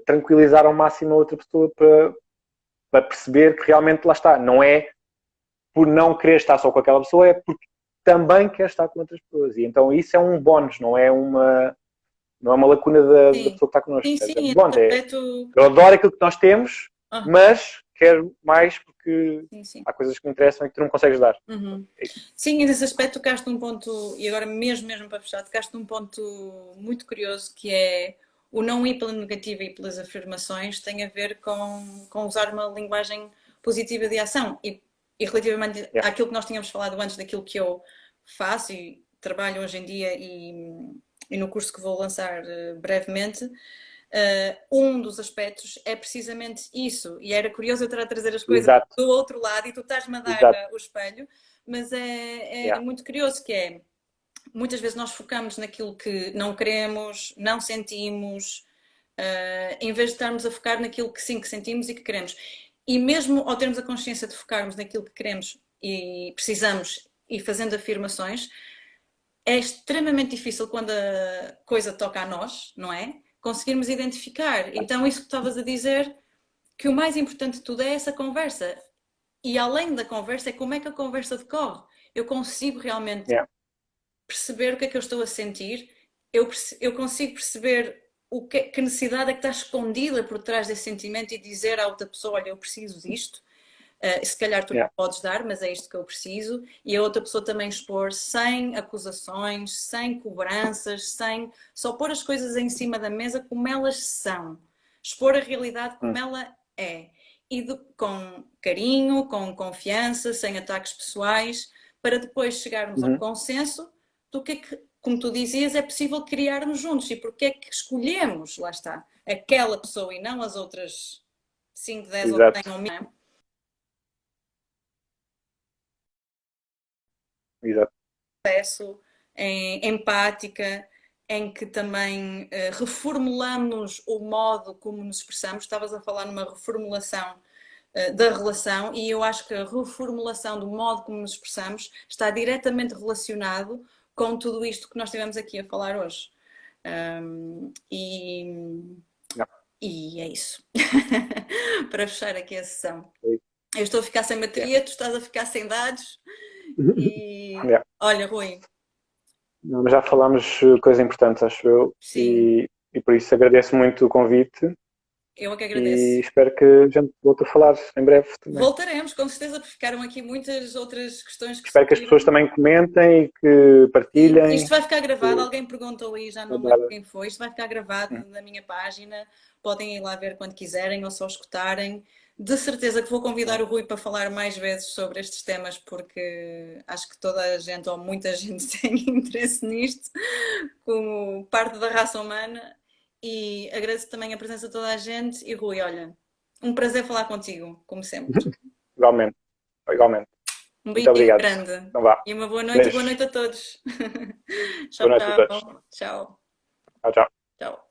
tranquilizar ao máximo a outra pessoa para perceber que realmente lá está. Não é por não querer estar só com aquela pessoa, é porque também quer estar com outras pessoas. E então isso é um bónus, não é uma lacuna da pessoa que está connosco. Sim, sim, bom, eu adoro aquilo que nós temos, mas quero mais porque há coisas que me interessam e que tu não consegues dar. Sim, e nesse aspecto tocaste num ponto, e agora mesmo para fechar, tocaste num ponto muito curioso, que é o não ir pela negativa e pelas afirmações tem a ver com usar uma linguagem positiva de ação. E relativamente àquilo que nós tínhamos falado antes, daquilo que eu faço e trabalho hoje em dia e no curso que vou lançar brevemente, um dos aspectos é precisamente isso. E era curioso eu estar a trazer as coisas do outro lado e tu estás-me a dar o espelho, mas é muito curioso que é, muitas vezes nós focamos naquilo que não queremos, não sentimos, em vez de estarmos a focar naquilo que sim, que sentimos e que queremos. E mesmo ao termos a consciência de focarmos naquilo que queremos e precisamos e fazendo afirmações, é extremamente difícil quando a coisa toca a nós, não é? Conseguirmos identificar. Então, isso que estavas a dizer, que o mais importante de tudo é essa conversa. E além da conversa, é como é que a conversa decorre. Eu consigo realmente perceber o que é que eu estou a sentir, eu consigo perceber que necessidade é que está escondida por trás desse sentimento e dizer à outra pessoa, olha, eu preciso disto. Se calhar tu não podes dar, mas é isto que eu preciso, e a outra pessoa também expor sem acusações, sem cobranças, sem só pôr as coisas em cima da mesa como elas são, expor a realidade como ela é, e com carinho, com confiança, sem ataques pessoais, para depois chegarmos a um consenso do que é que, como tu dizias, é possível criarmos juntos e porque é que escolhemos, lá está, aquela pessoa e não as outras 5, 10 ou 100 ou 1000. Exato. Processo empática, em que também reformulamos o modo como nos expressamos. Estavas a falar numa reformulação da relação e eu acho que a reformulação do modo como nos expressamos está diretamente relacionado com tudo isto que nós tivemos aqui a falar hoje. E é isso. Para fechar aqui a sessão. Eu estou a ficar sem bateria, tu estás a ficar sem dados. E olha, Rui. Mas já falámos coisas importantes, acho eu. Sim. E por isso agradeço muito o convite. Eu é que agradeço. E espero que a gente volte a falar em breve também. Voltaremos, com certeza, porque ficaram aqui muitas outras questões que espero que as pessoas também comentem e que partilhem. Isto vai ficar gravado, alguém perguntou aí, já não lembro quem foi. Isto vai ficar gravado na minha página. Podem ir lá ver quando quiserem ou só escutarem. De certeza que vou convidar o Rui para falar mais vezes sobre estes temas, porque acho que toda a gente, ou muita gente, tem interesse nisto, como parte da raça humana. E agradeço também a presença de toda a gente. E Rui, olha, um prazer falar contigo, como sempre. Igualmente. Um beijinho grande. Então vá. E uma boa noite. Boa noite a todos. Boa noite a todos. Tchau. Tchau. Tchau.